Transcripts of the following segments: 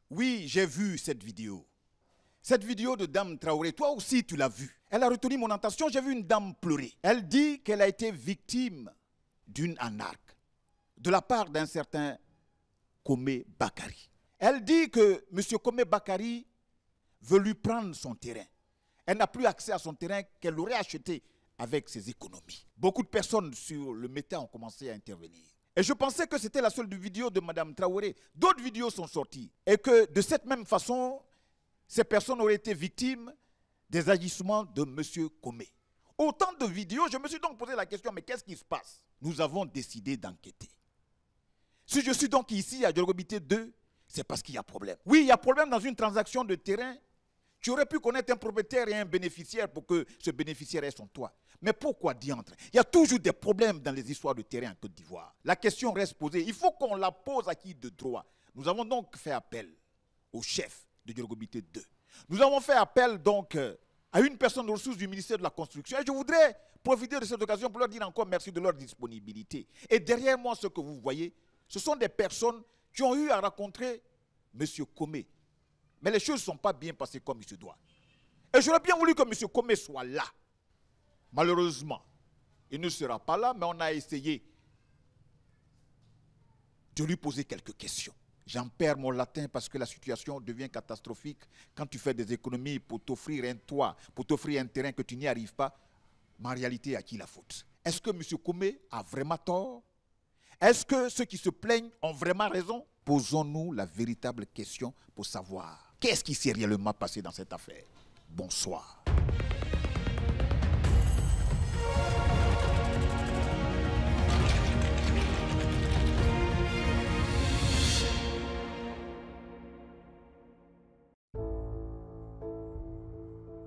Oui, j'ai vu cette vidéo. Cette vidéo de Dame Traoré, toi aussi tu l'as vue. Elle a retenu mon attention, j'ai vu une dame pleurer. Elle dit qu'elle a été victime d'une arnaque de la part d'un certain Komé Bakari. Elle dit que M. Komé Bakari veut lui prendre son terrain. Elle n'a plus accès à son terrain qu'elle aurait acheté avec ses économies. Beaucoup de personnes sur le méta ont commencé à intervenir. Et je pensais que c'était la seule vidéo de Mme Traoré. D'autres vidéos sont sorties. Et que de cette même façon, ces personnes auraient été victimes des agissements de M. Komé. Autant de vidéos, je me suis donc posé la question, mais qu'est-ce qui se passe? Nous avons décidé d'enquêter. Si je suis donc ici à Djologobité 2, c'est parce qu'il y a problème. Oui, il y a problème dans une transaction de terrain. Tu aurais pu connaître un propriétaire et un bénéficiaire pour que ce bénéficiaire ait son toit. Mais pourquoi diantre? Il y a toujours des problèmes dans les histoires de terrain en Côte d'Ivoire. La question reste posée. Il faut qu'on la pose à qui de droit. Nous avons donc fait appel au chef de Djologobité 2. Nous avons fait appel donc à une personne de ressources du ministère de la Construction. Et je voudrais profiter de cette occasion pour leur dire encore merci de leur disponibilité. Et derrière moi, ce que vous voyez, ce sont des personnes qui ont eu à rencontrer M. Komé. Mais les choses ne sont pas bien passées comme il se doit. Et j'aurais bien voulu que M. Komé soit là. Malheureusement, il ne sera pas là, mais on a essayé de lui poser quelques questions. J'en perds mon latin parce que la situation devient catastrophique quand tu fais des économies pour t'offrir un toit, pour t'offrir un terrain que tu n'y arrives pas. Mais en réalité, à qui la faute? Est-ce que M. Komé a vraiment tort? Est-ce que ceux qui se plaignent ont vraiment raison? Posons-nous la véritable question pour savoir qu'est-ce qui s'est réellement passé dans cette affaire. Bonsoir.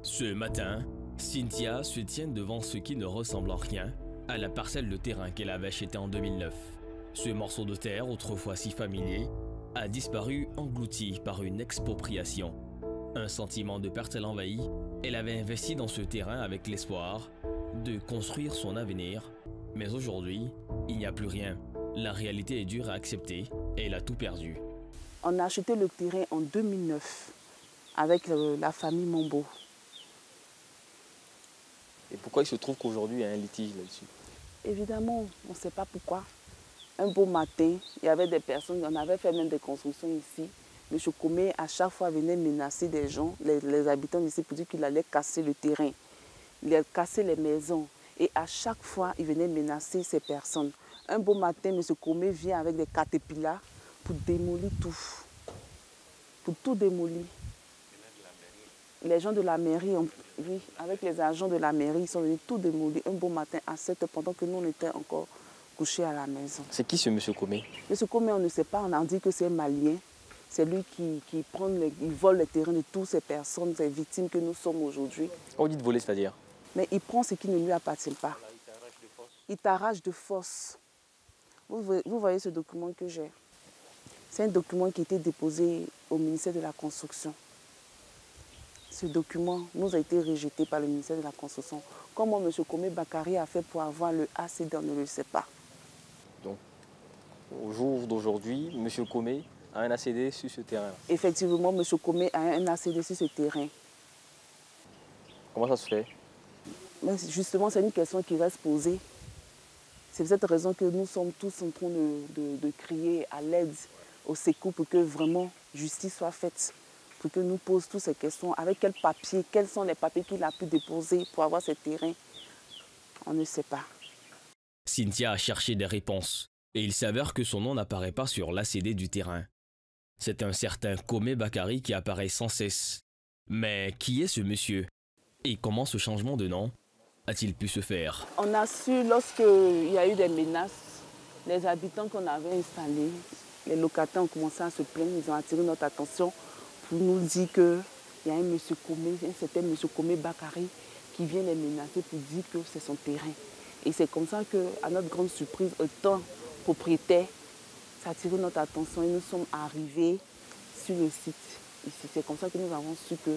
Ce matin, Cynthia se tient devant ce qui ne ressemble en rien à la parcelle de terrain qu'elle avait achetée en 2009. Ce morceau de terre, autrefois si familier, a disparu englouti par une expropriation. Un sentiment de perte l'envahit. Elle avait investi dans ce terrain avec l'espoir de construire son avenir. Mais aujourd'hui, il n'y a plus rien. La réalité est dure à accepter et elle a tout perdu. On a acheté le terrain en 2009 avec la famille Mombo. Et pourquoi il se trouve qu'aujourd'hui il y a un litige là-dessus? Évidemment, on ne sait pas pourquoi. Un beau matin, il y avait des personnes, on avait fait même des constructions ici. M. Komé, à chaque fois, venait menacer des gens, les habitants d'ici, pour dire qu'il allait casser le terrain. Il allait casser les maisons. Et à chaque fois, il venait menacer ces personnes. Un beau matin, M. Komé vient avec des caterpillars pour démolir tout. Pour tout démolir. Les gens de la mairie, oui, avec les agents de la mairie, ils sont venus tout démolir un beau matin à 7 h pendant que nous, on était encore couchés à la maison. C'est qui ce M. Komé? M. Komé, on ne sait pas, on a dit que c'est un Malien. C'est lui qui il vole les terrains de toutes ces personnes, ces victimes que nous sommes aujourd'hui. Quand vous dites voler, c'est-à-dire? Mais il prend ce qui ne lui appartient pas. Il t'arrache de force. Vous voyez ce document que j'ai? C'est un document qui a été déposé au ministère de la Construction. Ce document nous a été rejeté par le ministère de la Construction. Comment M. Komé Bakari a fait pour avoir le ACD, on ne le sait pas. Donc, au jour d'aujourd'hui, M. Komé a un ACD sur ce terrain. Effectivement, M. Komé a un ACD sur ce terrain. Comment ça se fait? Mais justement, c'est une question qui reste posée. C'est pour cette raison que nous sommes tous en train de crier à l'aide, au secours, pour que vraiment justice soit faite. Pour que nous pose toutes ces questions. Avec quel papier, quels sont les papiers qu'il a pu déposer pour avoir ces terrains? On ne sait pas. Cynthia a cherché des réponses et il s'avère que son nom n'apparaît pas sur l'ACD du terrain. C'est un certain Komé Bakari qui apparaît sans cesse. Mais qui est ce monsieur? Et comment ce changement de nom a-t-il pu se faire? On a su lorsqu'il y a eu des menaces, les habitants qu'on avait installés, les locataires ont commencé à se plaindre, ils ont attiré notre attention pour nous dire qu'il y a un monsieur Komé, un certain monsieur Komé Bakari qui vient les menacer pour dire que c'est son terrain. Et c'est comme ça qu'à notre grande surprise, étant propriétaire, ça a attiré notre attention et nous sommes arrivés sur le site. Ici, c'est comme ça que nous avons su que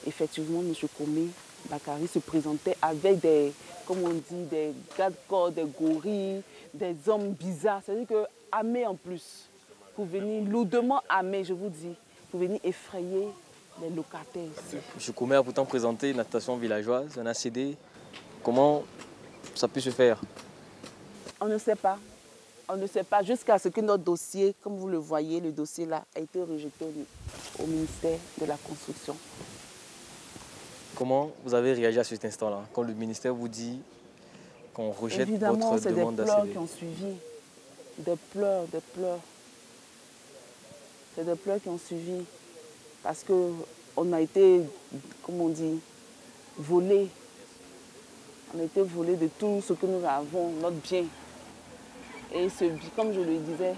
effectivement M. Komé Bakari se présentait avec des, comme on dit, des gardes-corps, des gorilles, des hommes bizarres. C'est-à-dire que armés en plus, pour venir lourdement armés, je vous dis, pour venir effrayer les locataires ici. M. Comé a pourtant présenté une attestation villageoise, un ACD. Comment ça peut se faire? On ne sait pas. On ne sait pas jusqu'à ce que notre dossier, comme vous le voyez, le dossier là, a été rejeté au ministère de la Construction. Comment vous avez réagi à cet instant-là, quand le ministère vous dit qu'on rejette Évidemment, votre c'est demande des pleurs d'ACD? qui ont suivi. Des pleurs, des pleurs. C'est des pleurs qui ont suivi. Parce qu'on a été, comme on dit, volés. On a été volés de tout ce que nous avons, notre bien. Et comme je le disais,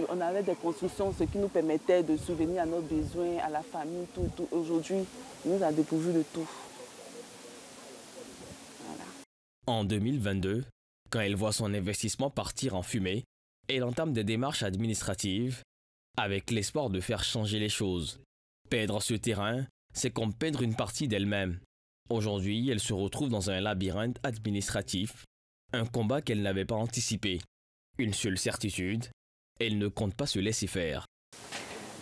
on avait des constructions, ce qui nous permettait de subvenir à nos besoins, à la famille, tout. Aujourd'hui, on nous a dépourvus de tout. Voilà. En 2022, quand elle voit son investissement partir en fumée, elle entame des démarches administratives avec l'espoir de faire changer les choses. Perdre ce terrain, c'est comme perdre une partie d'elle-même. Aujourd'hui, elle se retrouve dans un labyrinthe administratif, un combat qu'elle n'avait pas anticipé. Une seule certitude, elle ne compte pas se laisser faire.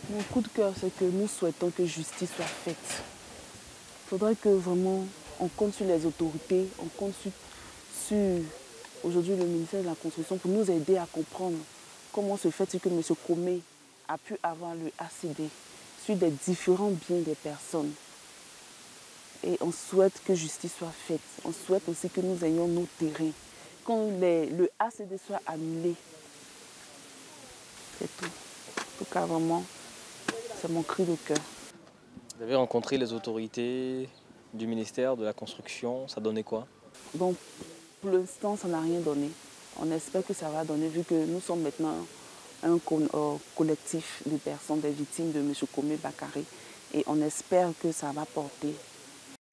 Mon coup de cœur, c'est que nous souhaitons que justice soit faite. Il faudrait que vraiment on compte sur les autorités, on compte sur aujourd'hui le ministère de la Construction pour nous aider à comprendre comment se fait-il que M. Comé a pu avoir le ACD sur des différents biens des personnes. Et on souhaite que justice soit faite. On souhaite aussi que nous ayons nos terrains. Quand le ACD soit annulé, c'est tout. En tout cas, vraiment, c'est mon cri de cœur. Vous avez rencontré les autorités du ministère de la Construction, ça donnait quoi? Donc, pour l'instant, ça n'a rien donné. On espère que ça va donner, vu que nous sommes maintenant un collectif de personnes, des victimes de M. Comé Bakary. Et on espère que ça va porter.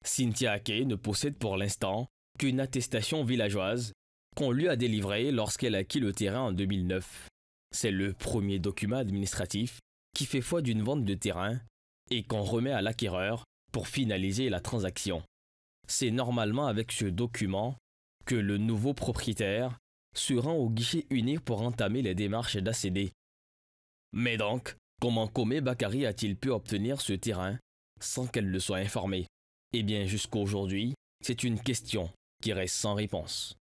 Cynthia Ake ne possède pour l'instant qu'une attestation villageoise qu'on lui a délivrée lorsqu'elle a acquis le terrain en 2009. C'est le premier document administratif qui fait foi d'une vente de terrain et qu'on remet à l'acquéreur pour finaliser la transaction. C'est normalement avec ce document que le nouveau propriétaire se rend au guichet unique pour entamer les démarches d'ACD. Mais donc, comment Comé Bakary a-t-il pu obtenir ce terrain sans qu'elle le soit informée? Eh bien, jusqu'à aujourd'hui, c'est une question qui reste sans réponse.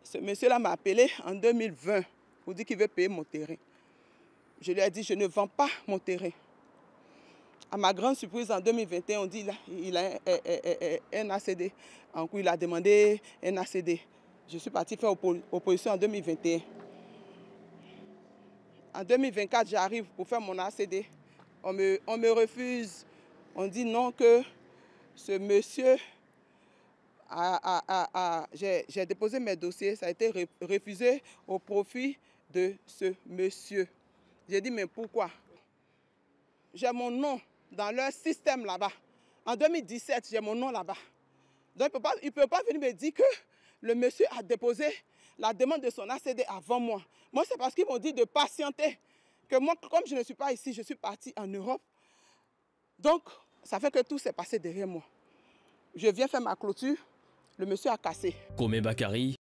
Ce monsieur-là m'a appelé en 2020 pour dire qu'il veut payer mon terrain. Je lui ai dit, je ne vends pas mon terrain. À ma grande surprise, en 2021, on dit qu'il a un ACD. En coup, il a demandé un ACD. Je suis partie faire opposition en 2021. En 2024, j'arrive pour faire mon ACD. On me refuse. On dit non, que ce monsieur... J'ai déposé mes dossiers, ça a été refusé au profit de ce monsieur. J'ai dit, mais pourquoi? J'ai mon nom dans leur système là-bas. En 2017, j'ai mon nom là-bas. Donc, il ne peut pas venir me dire que le monsieur a déposé la demande de son ACD avant moi. Moi, c'est parce qu'ils m'ont dit de patienter. Que moi, comme je ne suis pas ici, je suis partie en Europe. Donc, ça fait que tout s'est passé derrière moi. Je viens faire ma clôture. Le monsieur a cassé. Comé Bakary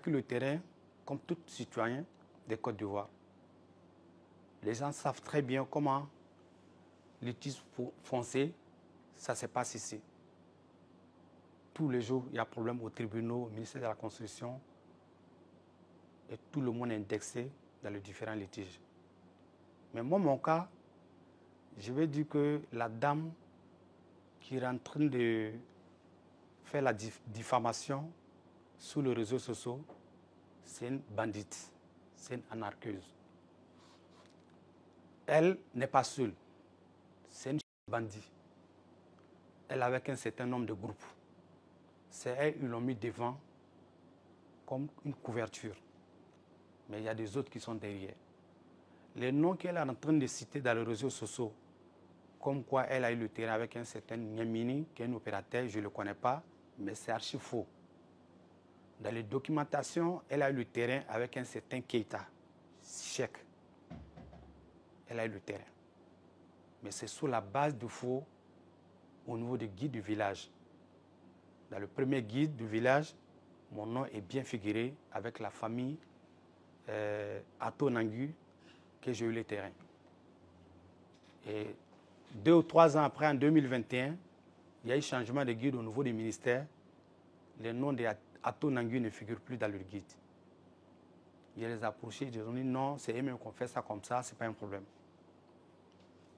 Le terrain, comme tout citoyen des Côtes d'Ivoire. Les gens savent très bien comment les titres fonciers, ça se passe ici. Tous les jours, il y a problème aux tribunaux, au ministère de la Construction, et tout le monde est indexé dans les différents litiges. Mais moi, mon cas, je vais dire que la dame qui est en train de faire la diffamation sur les réseaux sociaux, c'est une bandite, c'est une anarcheuse. Elle n'est pas seule, c'est une bandit. Elle est avec un certain nombre de groupes. C'est elle, ils l'ont mis devant comme une couverture. Mais il y a des autres qui sont derrière. Les noms qu'elle est en train de citer dans les réseaux sociaux, comme quoi elle a eu le terrain avec un certain Niamini, qui est un opérateur, je ne le connais pas, mais c'est archi faux. Dans les documentations, elle a eu le terrain avec un certain Keita, Cheikh. Elle a eu le terrain. Mais c'est sous la base de faux au niveau des guides du village. Dans le premier guide du village, mon nom est bien figuré avec la famille Ato Nangu, que j'ai eu le terrain. Et 2 ou 3 ans après, en 2021, il y a eu changement de guide au niveau du ministère. Les noms de Ato Nangu ne figurent plus dans le guide. Il les a approchés, ils ont dit non, c'est eux-mêmes qu'on fait ça comme ça, ce n'est pas un problème.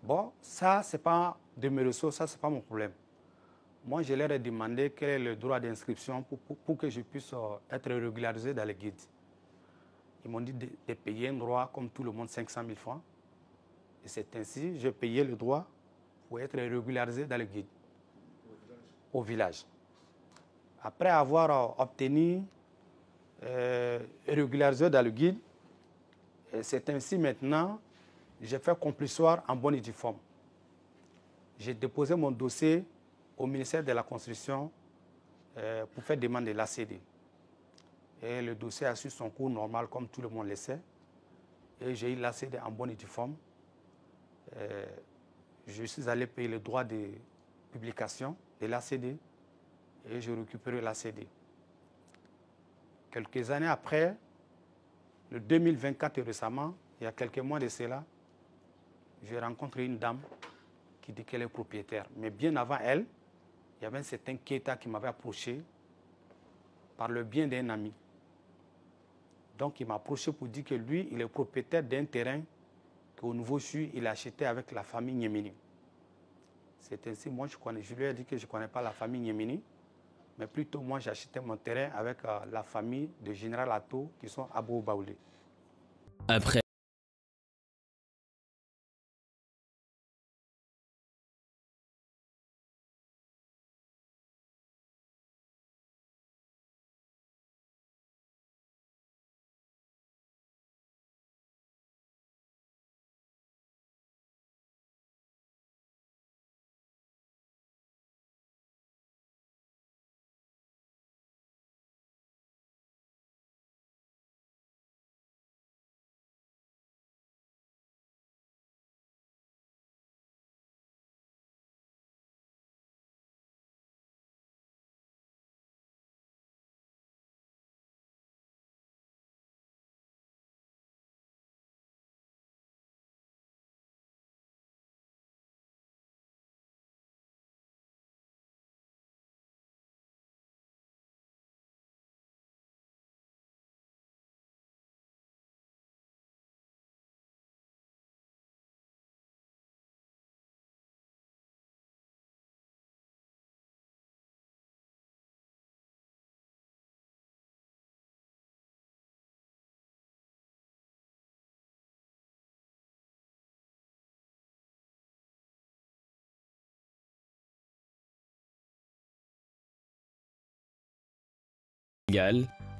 Bon, ça, ce n'est pas de mes ressources, ça, ce n'est pas mon problème. Moi, je leur ai demandé quel est le droit d'inscription pour que je puisse être régularisé dans le guide. Ils m'ont dit de payer un droit comme tout le monde, 500 000 francs. Et c'est ainsi, j'ai payé le droit pour être régularisé dans le guide, au village. Après avoir obtenu régularisé dans le guide, c'est ainsi maintenant, j'ai fait complissoire en bonne et due forme. J'ai déposé mon dossier au ministère de la Construction pour faire demande de l'ACD. Et le dossier a su son cours normal, comme tout le monde le sait. Et j'ai eu l'ACD en bonne et due forme. Je suis allé payer le droit de publication de l'ACD et j'ai récupéré l'ACD. Quelques années après, le 2024 récemment, il y a quelques mois de cela, j'ai rencontré une dame qui dit qu'elle est propriétaire. Mais bien avant elle, il y avait un certain Keita qui m'avait approché par le bien d'un ami. Donc il m'a approché pour dire que lui, il est propriétaire d'un terrain qu'au Nouveau-Chu, il a acheté avec la famille Niemini. C'est ainsi, moi je lui ai dit que je ne connais pas la famille Niemini, mais plutôt moi j'ai acheté mon terrain avec la famille de Général Ato qui sont à Bobaoulé. Après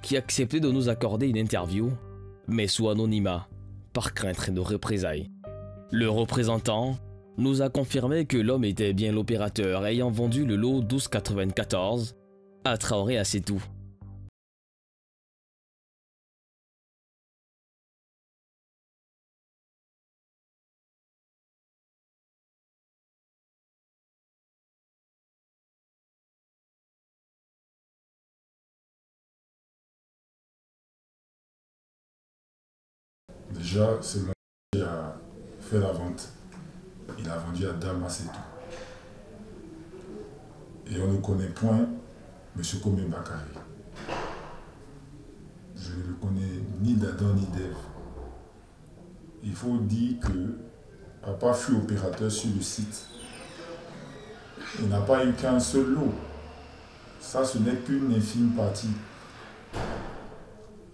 qui acceptait de nous accorder une interview, mais sous anonymat, par crainte de représailles. Le représentant nous a confirmé que l'homme était bien l'opérateur ayant vendu le lot 1294 à Traoré Assetou. Déjà, c'est le qui a fait la vente. Il a vendu à Dama, c'est tout. Et on ne connaît point M. Komé Bakary. Je ne le connais ni d'Adam ni d'Ève. Il faut dire que papa fut opérateur sur le site. Il n'a pas eu qu'un seul lot. Ça, ce n'est qu'une infime partie.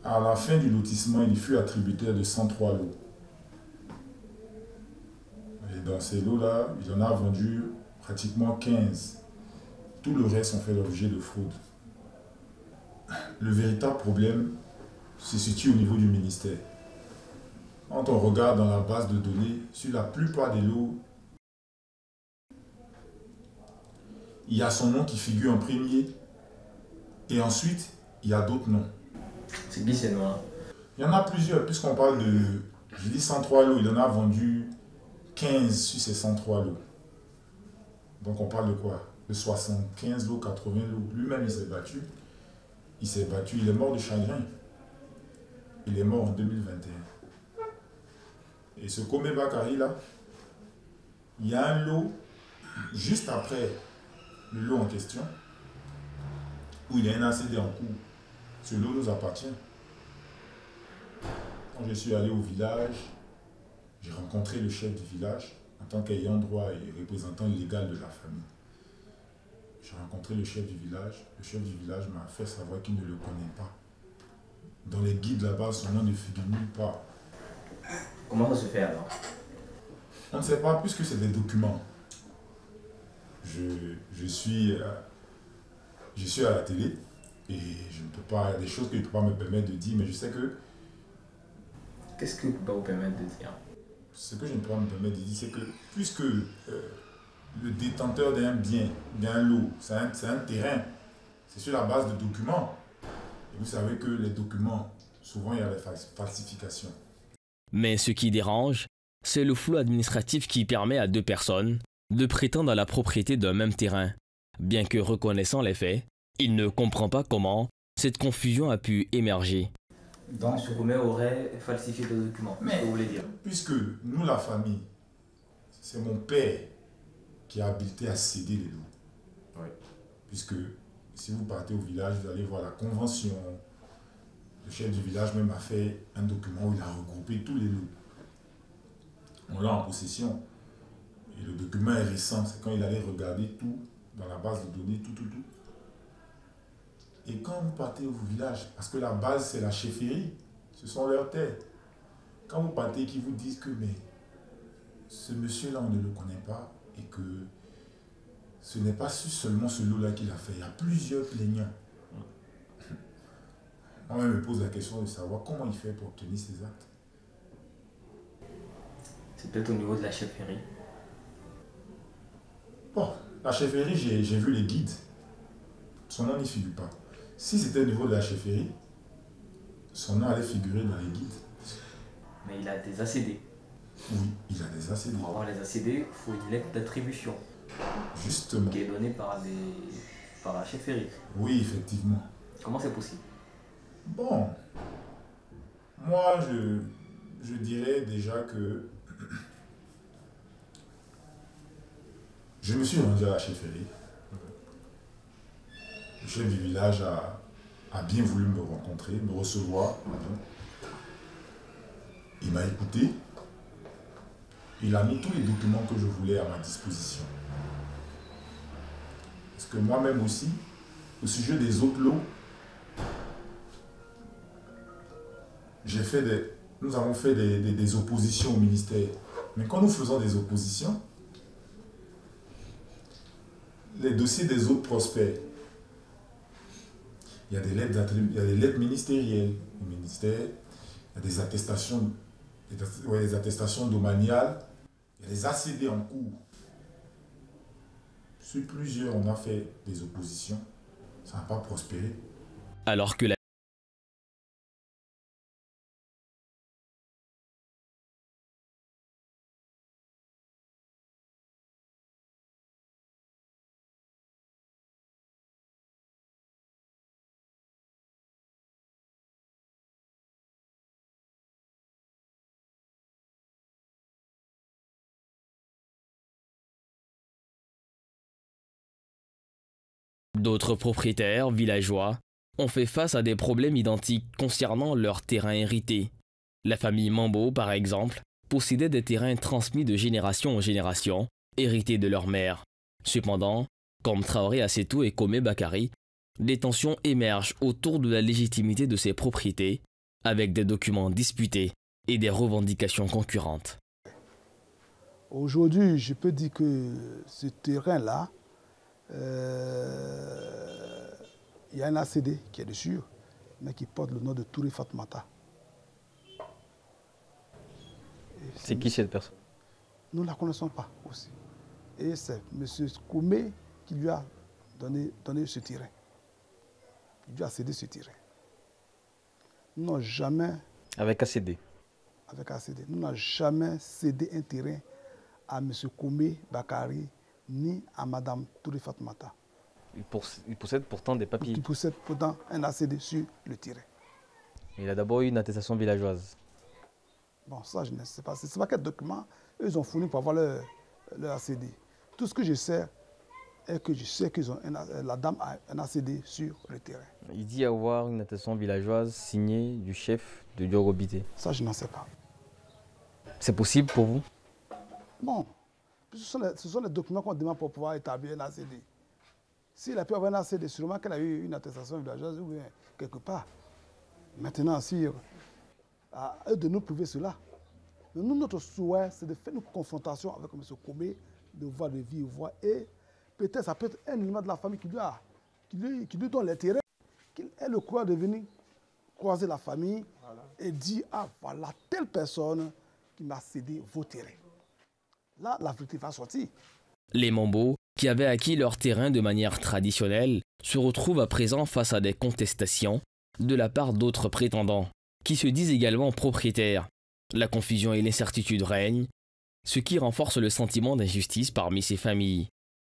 À la fin du lotissement, il fut attributaire de 103 lots. Et dans ces lots-là, il en a vendu pratiquement 15. Tout le reste ont fait l'objet de fraude. Le véritable problème se situe au niveau du ministère. Quand on regarde dans la base de données, sur la plupart des lots, il y a son nom qui figure en premier. Et ensuite, il y a d'autres noms. C'est qui ces noms? Il y en a plusieurs, puisqu'on parle de, je dis 103 lots, il en a vendu 15 sur ces 103 lots. Donc on parle de quoi? De 75 lots, 80 lots. Lui-même, il s'est battu. Il s'est battu, il est mort de chagrin. Il est mort en 2021. Et ce Komé Bakary là, il y a un lot juste après le lot en question, où il y a un ACD en cours. Ce lot nous appartient. Quand je suis allé au village, j'ai rencontré le chef du village en tant qu'ayant droit et représentant légal de la famille. J'ai rencontré le chef du village. Le chef du village m'a fait savoir qu'il ne le connaît pas. Dans les guides là-bas, son nom ne figure nulle part. Comment ça se fait alors? On ne sait pas, puisque c'est des documents. Je suis à la télé et je ne peux pas, il y a des choses que je ne peux pas me permettre de dire, mais je sais que... Qu'est-ce que vous pouvez vous permettre de dire? Ce que je ne peux pas me permettre de dire, c'est que puisque le détenteur d'un bien, d'un lot, c'est un terrain, c'est sur la base de documents. Et vous savez que les documents, souvent il y a des falsifications. Mais ce qui dérange, c'est le flou administratif qui permet à deux personnes de prétendre à la propriété d'un même terrain. Bien que reconnaissant les faits, il ne comprend pas comment cette confusion a pu émerger. Donc M. Komé aurait falsifié des documents, c'est ce que vous voulez dire? Puisque nous, la famille, c'est mon père qui a habilité à céder les lots. Oui. Puisque si vous partez au village, vous allez voir la convention. Le chef du village même a fait un document où il a regroupé tous les lots. On l'a en possession. Et le document est récent, c'est quand il allait regarder tout dans la base de données, tout. Et quand vous partez au village, parce que la base c'est la chefferie, ce sont leurs terres. Quand vous partez, qu'ils vous disent que mais ce monsieur-là on ne le connaît pas et que ce n'est pas seulement ce lot-là qu'il a fait, il y a plusieurs plaignants. Moi, je me pose la question de savoir comment il fait pour obtenir ces actes. C'est peut-être au niveau de la chefferie. Bon, la chefferie, j'ai vu les guides. Son nom n'y figure pas. Si c'était au niveau de la chefferie, son nom allait figurer dans les guides. Mais il a des ACD. Oui, il a des ACD. Pour avoir les ACD, il faut une lettre d'attribution. Justement. Qui est donnée par la chefferie. Oui, effectivement. Comment c'est possible? Bon, moi je dirais déjà que je me suis rendu à la chefferie. Le chef du village a bien voulu me rencontrer, me recevoir. Il m'a écouté. Il a mis tous les documents que je voulais à ma disposition. Parce que moi-même aussi, au sujet des autres lots, nous avons fait des oppositions au ministère. Mais quand nous faisons des oppositions, les dossiers des autres prospèrent. Il y a des lettres ministérielles au ministère, il y a des attestations domaniales, il y a des ACD en cours. Sur plusieurs, on a fait des oppositions. Ça n'a pas prospéré. Alors que la D'autres propriétaires villageois ont fait face à des problèmes identiques concernant leurs terrains hérités. La famille Mambo, par exemple, possédait des terrains transmis de génération en génération, hérités de leur mère. Cependant, comme Traoré Assetou et Komé Bakari, des tensions émergent autour de la légitimité de ces propriétés, avec des documents disputés et des revendications concurrentes. Aujourd'hui, je peux dire que ce terrain-là, il y a un ACD qui est dessus, mais qui porte le nom de Touré Fatmata. C'est qui cette personne? Nous ne la connaissons pas aussi. Et c'est M. Komé qui lui a donné ce terrain. Il lui a cédé ce terrain. Nous n'avons jamais... Avec ACD? Avec ACD. Nous n'avons jamais cédé un terrain à M. Komé Bakari ni à Mme Touré Fatmata. Il possède pourtant des papiers. Il possède pourtant un ACD sur le terrain. Il a d'abord eu une attestation villageoise. Bon, ça, je ne sais pas. Ce n'est pas quel document ils ont fourni pour avoir leur ACD. Tout ce que je sais est que je sais que la dame a un ACD sur le terrain. Il dit avoir une attestation villageoise signée du chef de Diorobité. Ça, je n'en sais pas. C'est possible pour vous? Bon, ce sont les documents qu'on demande pour pouvoir établir un ACD. S'il a pu avoir un ACD, sûrement qu'elle a eu une attestation villageoise ou bien quelque part. Maintenant, si à eux de nous prouver cela. Mais nous, notre souhait, c'est de faire une confrontation avec M. Komé, de voir de vive voix. Et peut-être ça peut être un élément de la famille qui lui donne les terrains, qu'il ait le courage de venir croiser la famille et dire, ah voilà, telle personne qui m'a cédé vos terrains. Là, la vérité va sortir. Les Mambo, qui avaient acquis leur terrain de manière traditionnelle, se retrouvent à présent face à des contestations de la part d'autres prétendants, qui se disent également propriétaires. La confusion et l'incertitude règnent, ce qui renforce le sentiment d'injustice parmi ces familles.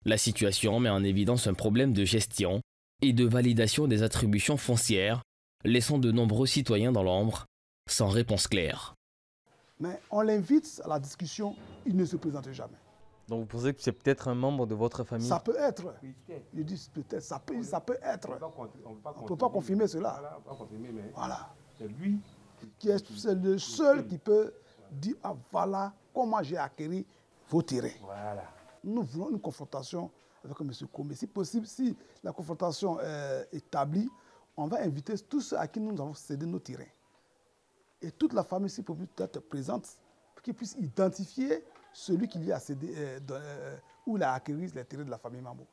La situation met en évidence un problème de gestion et de validation des attributions foncières, laissant de nombreux citoyens dans l'ombre, sans réponse claire. Mais on l'invite à la discussion, il ne se présente jamais. Donc vous pensez que c'est peut-être un membre de votre famille? Ça peut être. Je dis peut-être, ça peut être. On ne peut pas confirmer cela. Voilà. C'est lui c'est le seul qui peut dire, ah voilà comment j'ai acquis vos terrains. Voilà. Nous voulons une confrontation avec M. Komé. Si possible, si la confrontation est établie, on va inviter tous ceux à qui nous avons cédé nos terrains. Et toute la famille, si possible, doit être présente pour qu'ils puissent identifier celui qui lui a cédé, où il a acquis les terrains de la famille Mambo.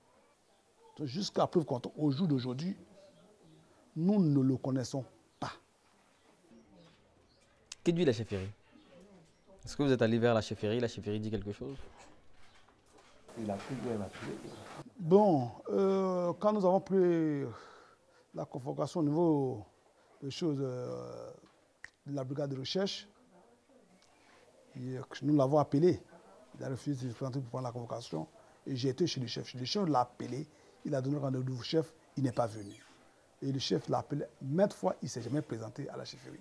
Jusqu'à preuve contre, au jour d'aujourd'hui, nous ne le connaissons pas. Que dit la chefferie? Est-ce que vous êtes allé vers la chefferie dit quelque chose? Il a pris bien la clé. Bon, quand nous avons pris la convocation au niveau des choses de la brigade de recherche, nous l'avons appelé. Il a refusé de se présenter pour prendre la convocation. Et j'ai été chez le chef. Le chef l'a appelé, il a donné rendez-vous au chef, il n'est pas venu. Et le chef l'a appelé maintes fois, il ne s'est jamais présenté à la chefferie.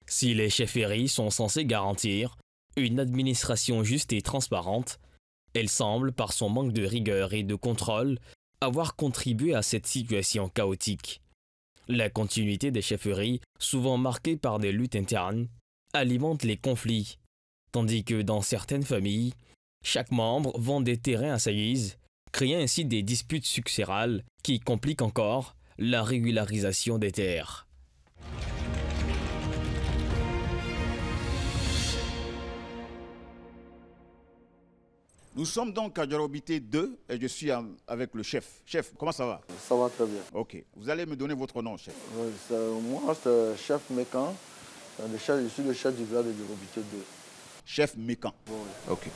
Si les chefferies sont censées garantir une administration juste et transparente, elle semble, par son manque de rigueur et de contrôle, avoir contribué à cette situation chaotique. La continuité des chefferies, souvent marquée par des luttes internes, alimente les conflits, tandis que dans certaines familles, chaque membre vend des terrains à sa guise, créant ainsi des disputes successorales qui compliquent encore la régularisation des terres. Nous sommes donc à Diorobité 2 et je suis avec le chef. Chef, comment ça va? Ça va très bien. Ok. Vous allez me donner votre nom, chef. Moi, c'est chef Mécan. Je suis le chef du village de Diorobité 2. Chef Mécan. Oui. Ok.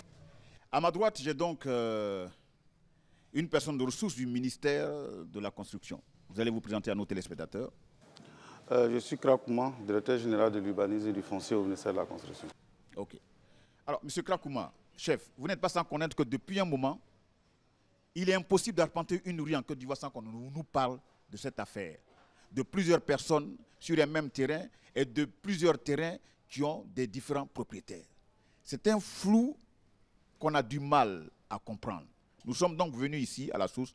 À ma droite, j'ai donc une personne de ressources du ministère de la Construction. Vous allez vous présenter à nos téléspectateurs. Je suis Krakouma, directeur général de l'urbanisme et du foncier au ministère de la Construction. Ok. Alors, M. Krakouma, chef, vous n'êtes pas sans connaître que depuis un moment, il est impossible d'arpenter une rue en Côte d'Ivoire sans qu'on nous parle de cette affaire. De plusieurs personnes sur les mêmes terrains et de plusieurs terrains qui ont des différents propriétaires. C'est un flou qu'on a du mal à comprendre. Nous sommes donc venus ici, à la source,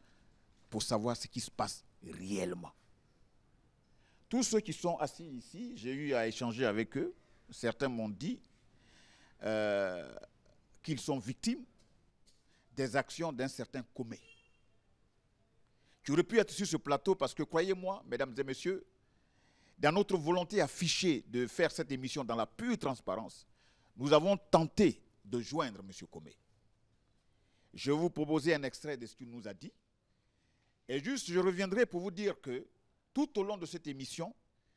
pour savoir ce qui se passe réellement. Tous ceux qui sont assis ici, j'ai eu à échanger avec eux. Certains m'ont dit qu'ils sont victimes des actions d'un certain Comé, qui aurait pu être sur ce plateau parce que, croyez-moi, mesdames et messieurs, dans notre volonté affichée de faire cette émission dans la pure transparence, nous avons tenté de joindre M. Comé. Je vais vous proposer un extrait de ce qu'il nous a dit. Et juste, je reviendrai pour vous dire que tout au long de cette émission,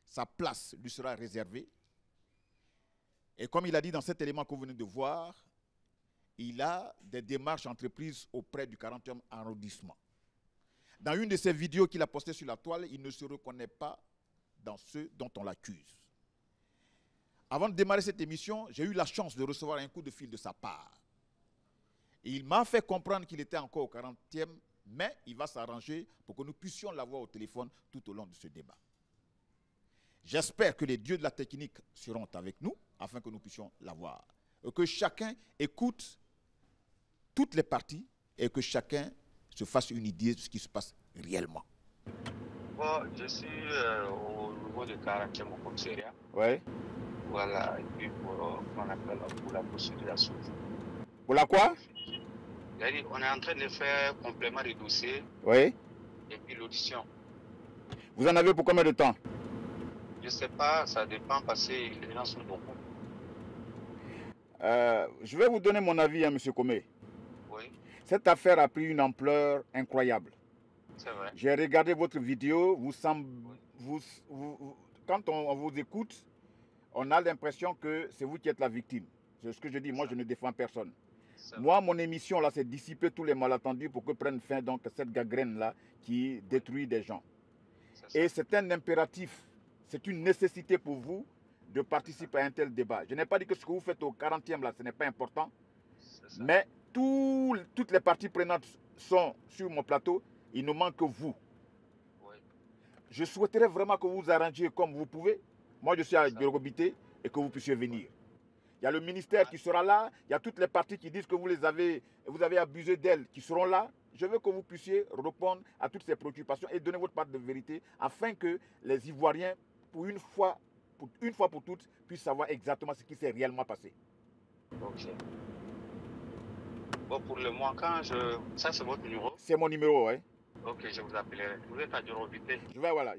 sa place lui sera réservée. Et comme il a dit dans cet élément que vous venez de voir, il a des démarches entreprises auprès du 40e arrondissement. Dans une de ses vidéos qu'il a postées sur la toile, il ne se reconnaît pas dans ceux dont on l'accuse. Avant de démarrer cette émission, j'ai eu la chance de recevoir un coup de fil de sa part. Et il m'a fait comprendre qu'il était encore au 40e, mais il va s'arranger pour que nous puissions l'avoir au téléphone tout au long de ce débat. J'espère que les dieux de la technique seront avec nous afin que nous puissions l'avoir. Et que chacun écoute toutes les parties et que chacun se fasse une idée de ce qui se passe réellement. Bon, je suis au niveau de 40e au commissariat. Oui. Voilà, et puis pour la procédure à suivre. Pour la quoi? On est en train de faire complément des dossiers. Oui. Et puis l'audition. Vous en avez pour combien de temps? Je ne sais pas, ça dépend parce que les gens sont beaucoup. Je vais vous donner mon avis, hein, M. Comé. Oui. Cette affaire a pris une ampleur incroyable. C'est vrai. J'ai regardé votre vidéo. Quand on vous écoute, on a l'impression que c'est vous qui êtes la victime. C'est ce que je dis. Moi, je ne défends personne. Moi, mon émission, là, c'est dissiper tous les malentendus pour que prenne fin donc cette gangrène-là qui détruit des gens. Et c'est un impératif, c'est une nécessité pour vous de participer à un tel débat. Je n'ai pas dit que ce que vous faites au 40e, là, ce n'est pas important. Mais toutes les parties prenantes sont sur mon plateau. Il ne manque que vous. Je souhaiterais vraiment que vous vous arrangiez comme vous pouvez. Moi, je suis à Yorobité et que vous puissiez venir. Il y a le ministère qui sera là. Il y a toutes les parties qui disent que vous avez abusé d'elles qui seront là. Je veux que vous puissiez répondre à toutes ces préoccupations et donner votre part de vérité afin que les Ivoiriens, pour une fois pour toutes, puissent savoir exactement ce qui s'est réellement passé. Ok. Bon, pour le moment, ça, c'est votre numéro? C'est mon numéro, oui. Ok, je vous appellerai. Vous êtes à Yorobité?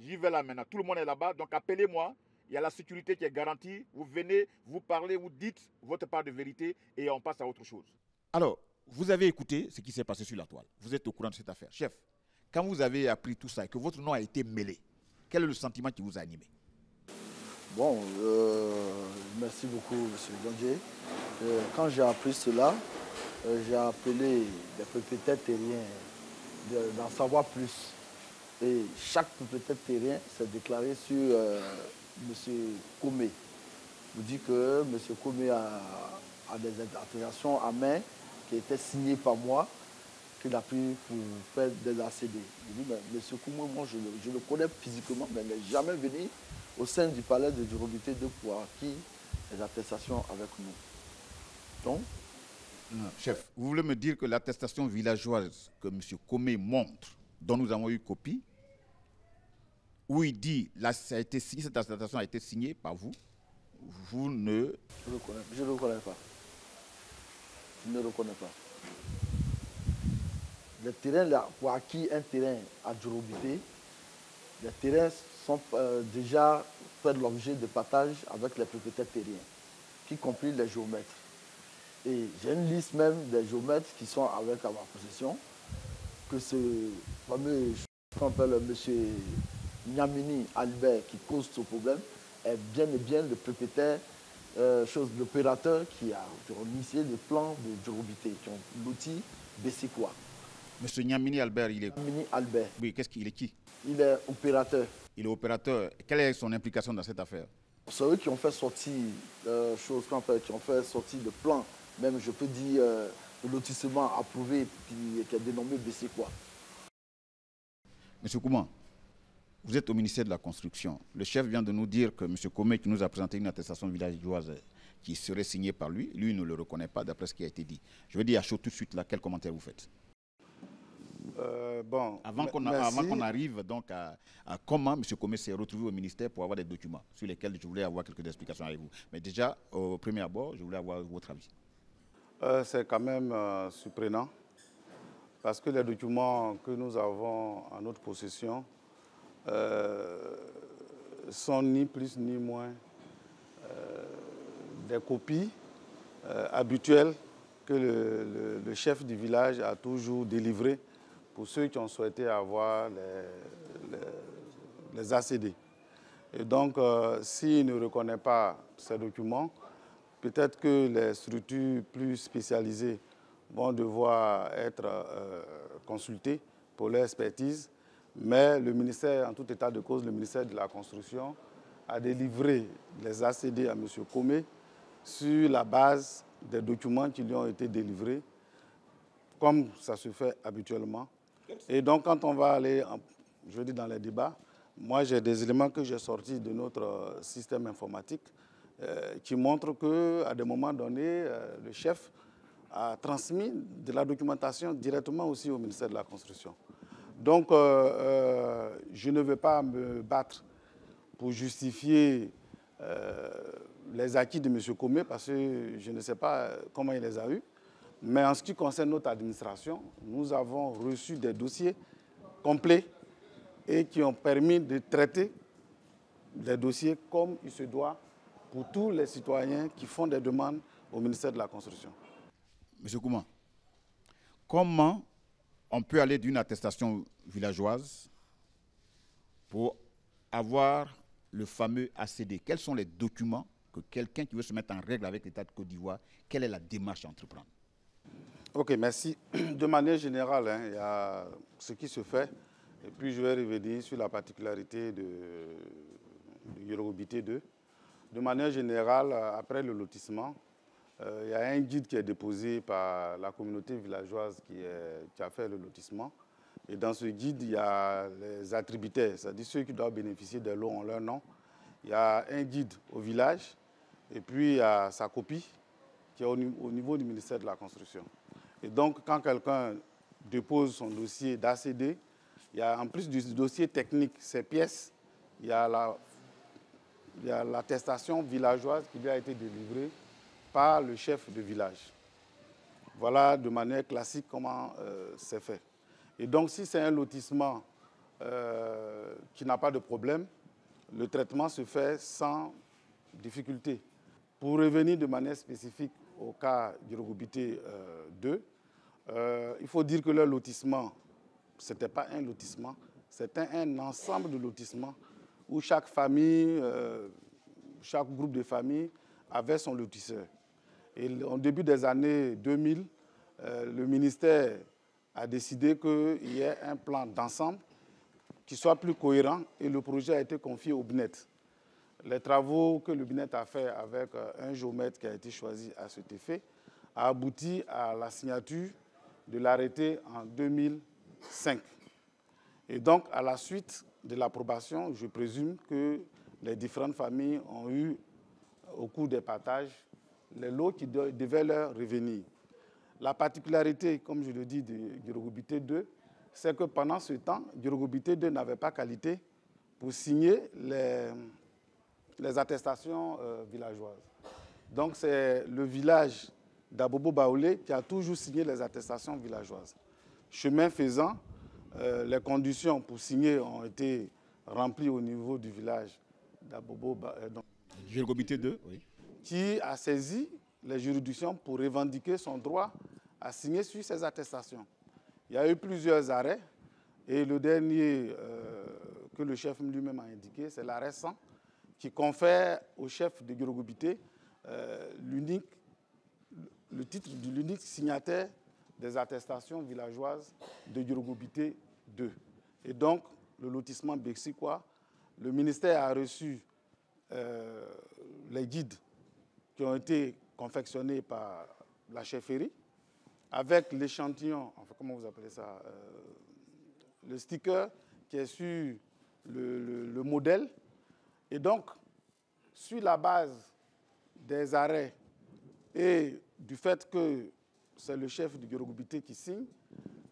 J'y vais là maintenant. Tout le monde est là-bas, donc appelez-moi. Il y a la sécurité qui est garantie. Vous venez, vous parlez, vous dites votre part de vérité et on passe à autre chose. Alors, vous avez écouté ce qui s'est passé sur la toile. Vous êtes au courant de cette affaire. Chef, quand vous avez appris tout ça et que votre nom a été mêlé, quel est le sentiment qui vous a animé? Bon, merci beaucoup, M. Gondier. Quand j'ai appris cela, j'ai appelé les propriétaires terriens d'en savoir plus. Et chaque propriétaire terrien s'est déclaré sur M. Comé. Vous dites que M. Comé a des attestations à main qui étaient signées par moi, qu'il a pris pour faire des ACD. Je dis, mais M. Comé, moi, je le connais physiquement, mais il n'est jamais venu au sein du palais de Yorobité de pouvoir acquis les attestations avec nous. Donc, non, chef, vous voulez me dire que l'attestation villageoise que M. Comé montre, dont nous avons eu copie, où il dit là, ça a été signé, cette attestation a été signée par vous, vous ne... Je ne le reconnais pas. Je ne le reconnais pas. Les terrains, là, pour acquis un terrain à Yorobité, les terrains sont déjà fait l'objet de partage avec les propriétaires terriens, y compris les géomètres. Et j'ai une liste même des géomètres qui sont avec à ma possession, que ce fameux, qu'on appelle M. Nyamini Albert qui cause ce problème, est bien et bien le propriétaire, l'opérateur qui a initié le plan de Yorobité, qui ont l'outil Besséquois. M. Nyamini Albert, il est... Nyamini Albert. Oui, il est qui? Il est opérateur. Il est opérateur. Quelle est son implication dans cette affaire? C'est eux qui ont fait sortir qui ont fait sortir le plan, même je peux dire le lotissement approuvé qui est dénommé Besséquois. Monsieur Kouman, vous êtes au ministère de la Construction. Le chef vient de nous dire que M. Comé, qui nous a présenté une attestation villageoise qui serait signée par lui, lui ne le reconnaît pas d'après ce qui a été dit. Je vais dire à chaud tout de suite là, quel commentaire vous faites? Avant qu'on arrive donc à comment M. Comé s'est retrouvé au ministère pour avoir des documents sur lesquels je voulais avoir quelques explications avec vous. Mais déjà, au premier abord, je voulais avoir votre avis. C'est quand même surprenant parce que les documents que nous avons en notre possession sont ni plus ni moins des copies habituelles que le chef du village a toujours délivrées pour ceux qui ont souhaité avoir les ACD. Et donc, s'il ne reconnaît pas ces documents, peut-être que les structures plus spécialisées vont devoir être consultées pour leur expertise. Mais le ministère, en tout état de cause, le ministère de la Construction a délivré les ACD à M. Comé sur la base des documents qui lui ont été délivrés, comme ça se fait habituellement. Et donc, quand on va aller, dans les débats, moi, j'ai des éléments que j'ai sortis de notre système informatique qui montrent qu'à des moments donnés, le chef a transmis de la documentation directement aussi au ministère de la Construction. Donc, je ne vais pas me battre pour justifier les acquis de M. Comé parce que je ne sais pas comment il les a eus. Mais en ce qui concerne notre administration, nous avons reçu des dossiers complets et qui ont permis de traiter les dossiers comme il se doit pour tous les citoyens qui font des demandes au ministère de la Construction. M. Kouma, comment on peut aller d'une attestation villageoise pour avoir le fameux ACD? Quels sont les documents que quelqu'un qui veut se mettre en règle avec l'État de Côte d'Ivoire, quelle est la démarche à entreprendre? Ok, merci. De manière générale, il y a ce qui se fait, et puis je vais revenir sur la particularité de Yorobité 2. De manière générale, après le lotissement, il y a un guide qui est déposé par la communauté villageoise qui a fait le lotissement. Et dans ce guide, il y a les attributaires, c'est-à-dire ceux qui doivent bénéficier des lots en leur nom. Il y a un guide au village, et puis il y a sa copie qui est au niveau du ministère de la Construction. Et donc, quand quelqu'un dépose son dossier d'ACD, il y a en plus du dossier technique, ces pièces, il y a l'attestation villageoise qui lui a été délivrée par le chef de village. Voilà de manière classique comment c'est fait. Et donc, si c'est un lotissement qui n'a pas de problème, le traitement se fait sans difficulté. Pour revenir de manière spécifique au cas d'Yorobité 2, il faut dire que le lotissement, ce n'était pas un lotissement, c'était un ensemble de lotissements où chaque famille, chaque groupe de familles avait son lotisseur. Et au début des années 2000, le ministère a décidé qu'il y ait un plan d'ensemble qui soit plus cohérent et le projet a été confié au BNET. Les travaux que le BNET a fait avec un géomètre qui a été choisi à cet effet a abouti à la signature de l'arrêté en 2005. Et donc, à la suite de l'approbation, je présume que les différentes familles ont eu, au cours des partages, les lots qui devaient leur revenir. La particularité, comme je le dis, de Yorobité 2, c'est que pendant ce temps, Yorobité 2 n'avait pas qualité pour signer les attestations villageoises. Donc, c'est le village d'Abobo Baoulé qui a toujours signé les attestations villageoises. Chemin faisant, les conditions pour signer ont été remplies au niveau du village d'Abobo Yorobité 2, oui. Qui a saisi les juridictions pour revendiquer son droit à signer sur ces attestations. Il y a eu plusieurs arrêts et le dernier que le chef lui-même a indiqué, c'est l'arrêt 100 qui confère au chef de Yorobité le titre de l'unique signataire des attestations villageoises de Yorobité 2. Et donc, le lotissement Bexikwa, le ministère a reçu les guides qui ont été confectionnés par la chefferie avec l'échantillon, enfin, comment vous appelez ça, le sticker qui est sur le modèle. Et donc, sur la base des arrêts et du fait que c'est le chef de Yorobité qui signe,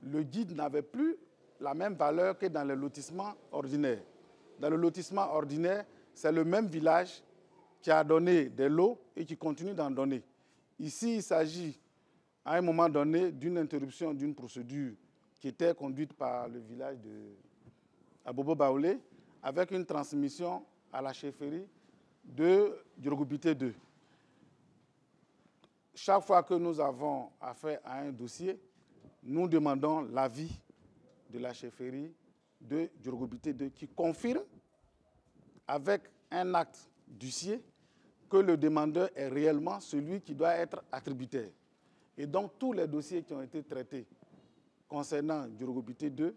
le guide n'avait plus la même valeur que dans le lotissement ordinaire. Dans le lotissement ordinaire, c'est le même village qui a donné des lots et qui continue d'en donner. Ici, il s'agit, à un moment donné, d'une interruption d'une procédure qui était conduite par le village de Abobo Baoulé, avec une transmission à la chefferie de Djorgobité 2. Chaque fois que nous avons affaire à un dossier, nous demandons l'avis de la chefferie de Djorgobité 2 qui confirme avec un acte d'huissier que le demandeur est réellement celui qui doit être attributaire. Et donc, tous les dossiers qui ont été traités concernant Djorgobité 2,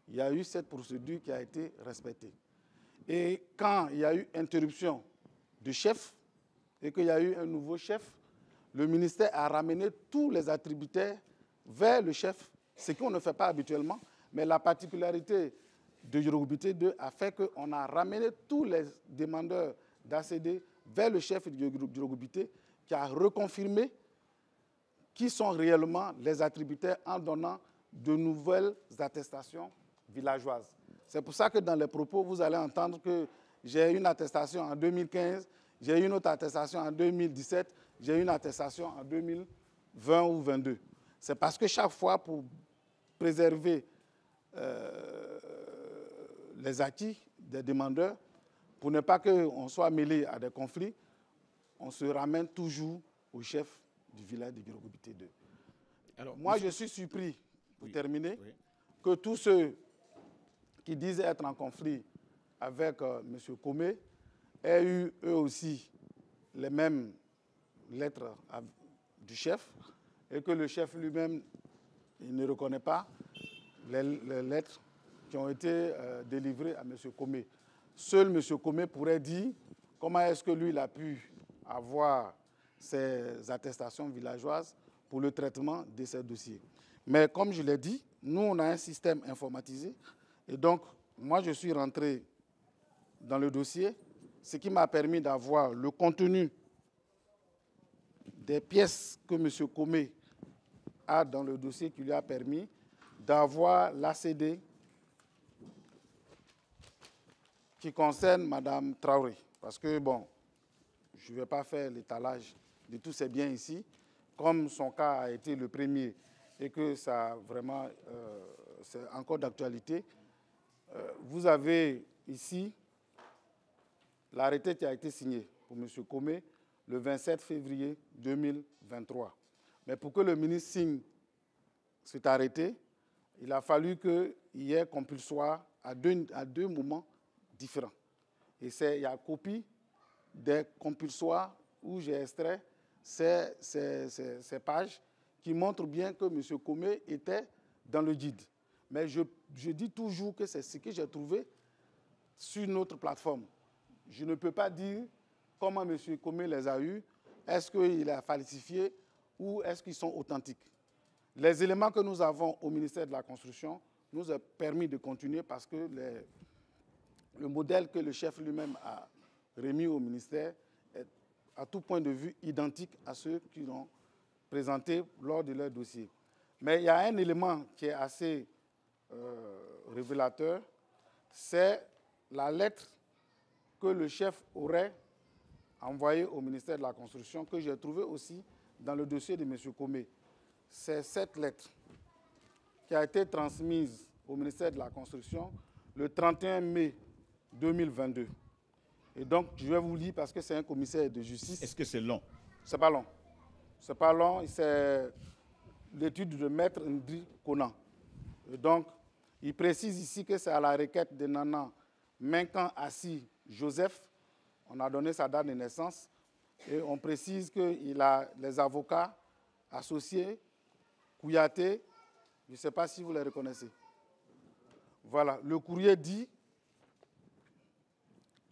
il y a eu cette procédure qui a été respectée. Et quand il y a eu interruption de chef et qu'il y a eu un nouveau chef, le ministère a ramené tous les attributaires vers le chef, ce qu'on ne fait pas habituellement, mais la particularité de Djorgobité 2 a fait qu'on a ramené tous les demandeurs d'ACD vers le chef de Djorgobité qui a reconfirmé qui sont réellement les attributaires en donnant de nouvelles attestations villageoises. C'est pour ça que dans les propos, vous allez entendre que j'ai une attestation en 2015, j'ai une autre attestation en 2017, j'ai une attestation en 2020 ou 2022. C'est parce que chaque fois, pour préserver les acquis des demandeurs, pour ne pas qu'on soit mêlé à des conflits, on se ramène toujours au chef du village de Djorgobité 2. Alors, moi, je suis surpris, pour terminer, que tous ceux qui disent être en conflit avec M. Komé aient eu eux aussi les mêmes lettres du chef et que le chef lui-même ne reconnaît pas les lettres qui ont été délivrées à M. Komé. Seul M. Komé pourrait dire comment est-ce que lui il a pu avoir ces attestations villageoises pour le traitement de ces dossiers. Mais comme je l'ai dit, nous, on a un système informatisé. Et donc, moi, je suis rentré dans le dossier, ce qui m'a permis d'avoir le contenu des pièces que M. Komé a dans le dossier qui lui a permis d'avoir l'ACD qui concerne Mme Traoré. Parce que, bon, je ne vais pas faire l'étalage de tous ces biens ici, comme son cas a été le premier et que ça vraiment, c'est encore d'actualité. Vous avez ici l'arrêté qui a été signé pour M. Komé le 27 février 2023. Mais pour que le ministre signe cet arrêté, il a fallu qu'il y ait compulsoire à deux moments différents. Et il y a copie des compulsoires où j'ai extrait ces pages qui montrent bien que M. Komé était dans le guide. Mais je dis toujours que c'est ce que j'ai trouvé sur notre plateforme. Je ne peux pas dire comment M. Komé les a eus, est-ce qu'il a falsifié ou est-ce qu'ils sont authentiques. Les éléments que nous avons au ministère de la Construction nous ont permis de continuer parce que le modèle que le chef lui-même a remis au ministère est à tout point de vue identique à ceux qui l'ont présenté lors de leur dossier. Mais il y a un élément qui est assez révélateur, c'est la lettre que le chef aurait envoyée au ministère de la Construction, que j'ai trouvée aussi dans le dossier de M. Komé. C'est cette lettre qui a été transmise au ministère de la Construction le 31 mai 2022. Et donc, je vais vous lire parce que c'est un commissaire de justice. Est-ce que c'est long? C'est pas long. C'est pas long. C'est l'étude de Maître Ndri Konan. Et donc, il précise ici que c'est à la requête de Nana Menkan Assi Joseph. On a donné sa date de naissance. Et on précise qu'il a les avocats associés, Kouyaté. Je ne sais pas si vous les reconnaissez. Voilà. Le courrier dit: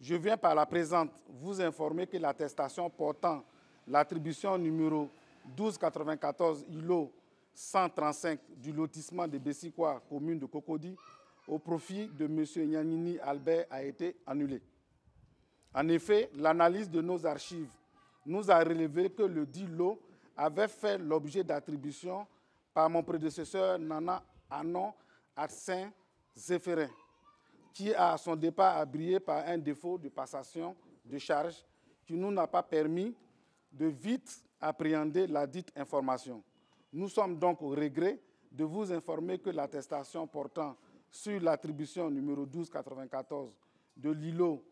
je viens par la présente vous informer que l'attestation portant l'attribution numéro 1294 ILO 135 du lotissement de Bessikwa, commune de Cocody, au profit de M. Nyanini Albert a été annulée. En effet, l'analyse de nos archives nous a relevé que le dit lot avait fait l'objet d'attribution par mon prédécesseur Nana à nom Arsène Zéphérin, qui à son départ a brillé par un défaut de passation de charge qui nous n'a pas permis de vite appréhender la dite information. Nous sommes donc au regret de vous informer que l'attestation portant sur l'attribution numéro 1294 de l'îlot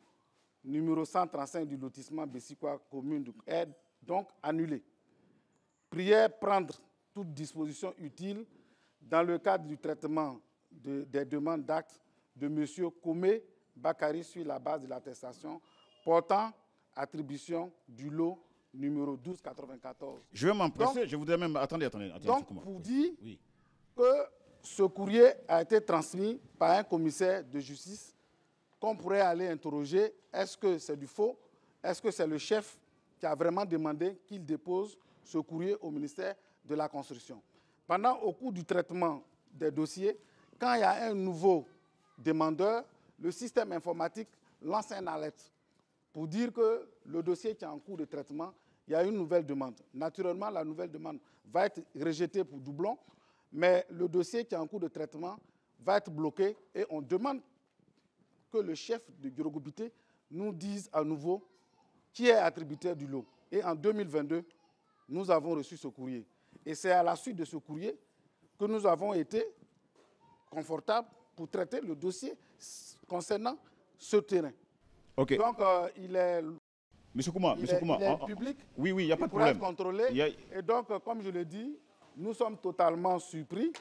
numéro 135 du lotissement Bessikwa commune est donc annulée. Prière prendre toute disposition utile dans le cadre du traitement des demandes d'actes de M. Komé Bakari sur la base de l'attestation portant attribution du lot numéro 1294. Je vais m'empresser, je voudrais même... Attendez. Donc, pour dire que ce courrier a été transmis par un commissaire de justice qu'on pourrait aller interroger, est-ce que c'est du faux? Est-ce que c'est le chef qui a vraiment demandé qu'il dépose ce courrier au ministère de la Construction? Au cours du traitement des dossiers, quand il y a un nouveau demandeur, le système informatique lance une alerte pour dire que le dossier qui est en cours de traitement, il y a une nouvelle demande. Naturellement, la nouvelle demande va être rejetée pour doublon, mais le dossier qui est en cours de traitement va être bloqué et on demande que le chef de Girogobité nous dise à nouveau qui est attributaire du lot. Et en 2022, nous avons reçu ce courrier. Et c'est à la suite de ce courrier que nous avons été confortables pour traiter le dossier concernant ce terrain. Okay. Donc, il est... Monsieur Kouma, il est public, oui, il n'y a pas de problème. problème. Contrôlé. Et donc, comme je le dis, nous sommes totalement surpris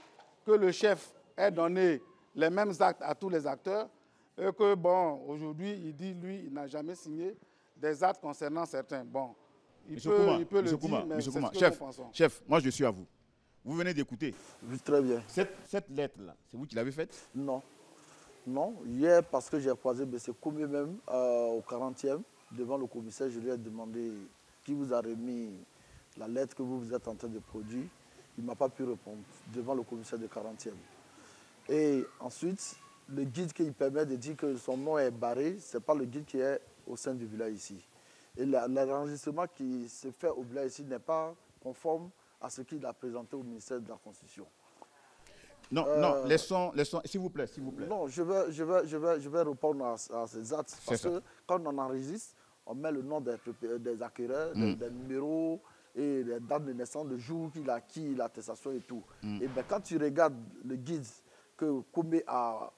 que le chef ait donné les mêmes actes à tous les acteurs et que, bon, aujourd'hui, il dit, lui, il n'a jamais signé des actes concernant certains. Bon, il peut le dire, mais c'est ce que nous pensons. Chef, moi, je suis à vous. Vous venez d'écouter. Oui, très bien. Cette lettre-là, c'est vous qui l'avez faite? Non. Non, hier, parce que j'ai croisé M. Komé même au 40e, devant le commissaire, je lui ai demandé qui vous a remis la lettre que vous êtes en train de produire. Il ne m'a pas pu répondre devant le commissaire de 40e. Et ensuite, le guide qui permet de dire que son nom est barré, ce n'est pas le guide qui est au sein du village ici. Et l'enregistrement qui se fait au village ici n'est pas conforme à ce qu'il a présenté au ministère de la Constitution. Non, non, laissons, s'il vous plaît. Non, je vais répondre à ces actes. Parce que quand on enregistre, on met le nom des acquéreurs, des numéros et les dates de naissance, le jour qu'il a acquis, l'attestation et tout. Et bien, quand tu regardes le guide que Komé a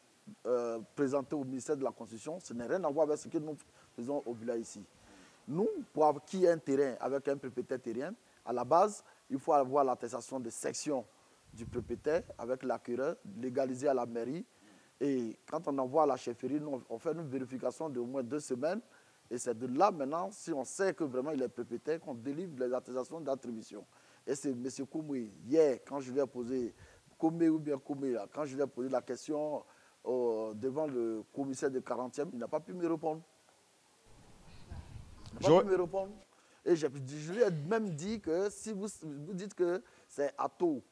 présenté au ministère de la Constitution, ce n'est rien à voir avec ce que nous faisons au village ici. Nous, pour acquérir un terrain avec un propriétaire terrien, à la base, il faut avoir l'attestation de section du propriétaire avec l'acquéreur, légalisé à la mairie. Et quand on envoie à la chefferie, nous, on fait une vérification de au moins 2 semaines. Et c'est de là maintenant, si on sait que vraiment il est propriétaire, qu'on délivre les attestations d'attribution. Et c'est M. Komé, hier, quand je lui ai posé, Komé ou bien Komé, là, quand je lui ai posé la question devant le commissaire de 40e, il n'a pas pu me répondre. Il n'a pas pu me répondre. Et je lui ai même dit que si vous dites que c'est Ato,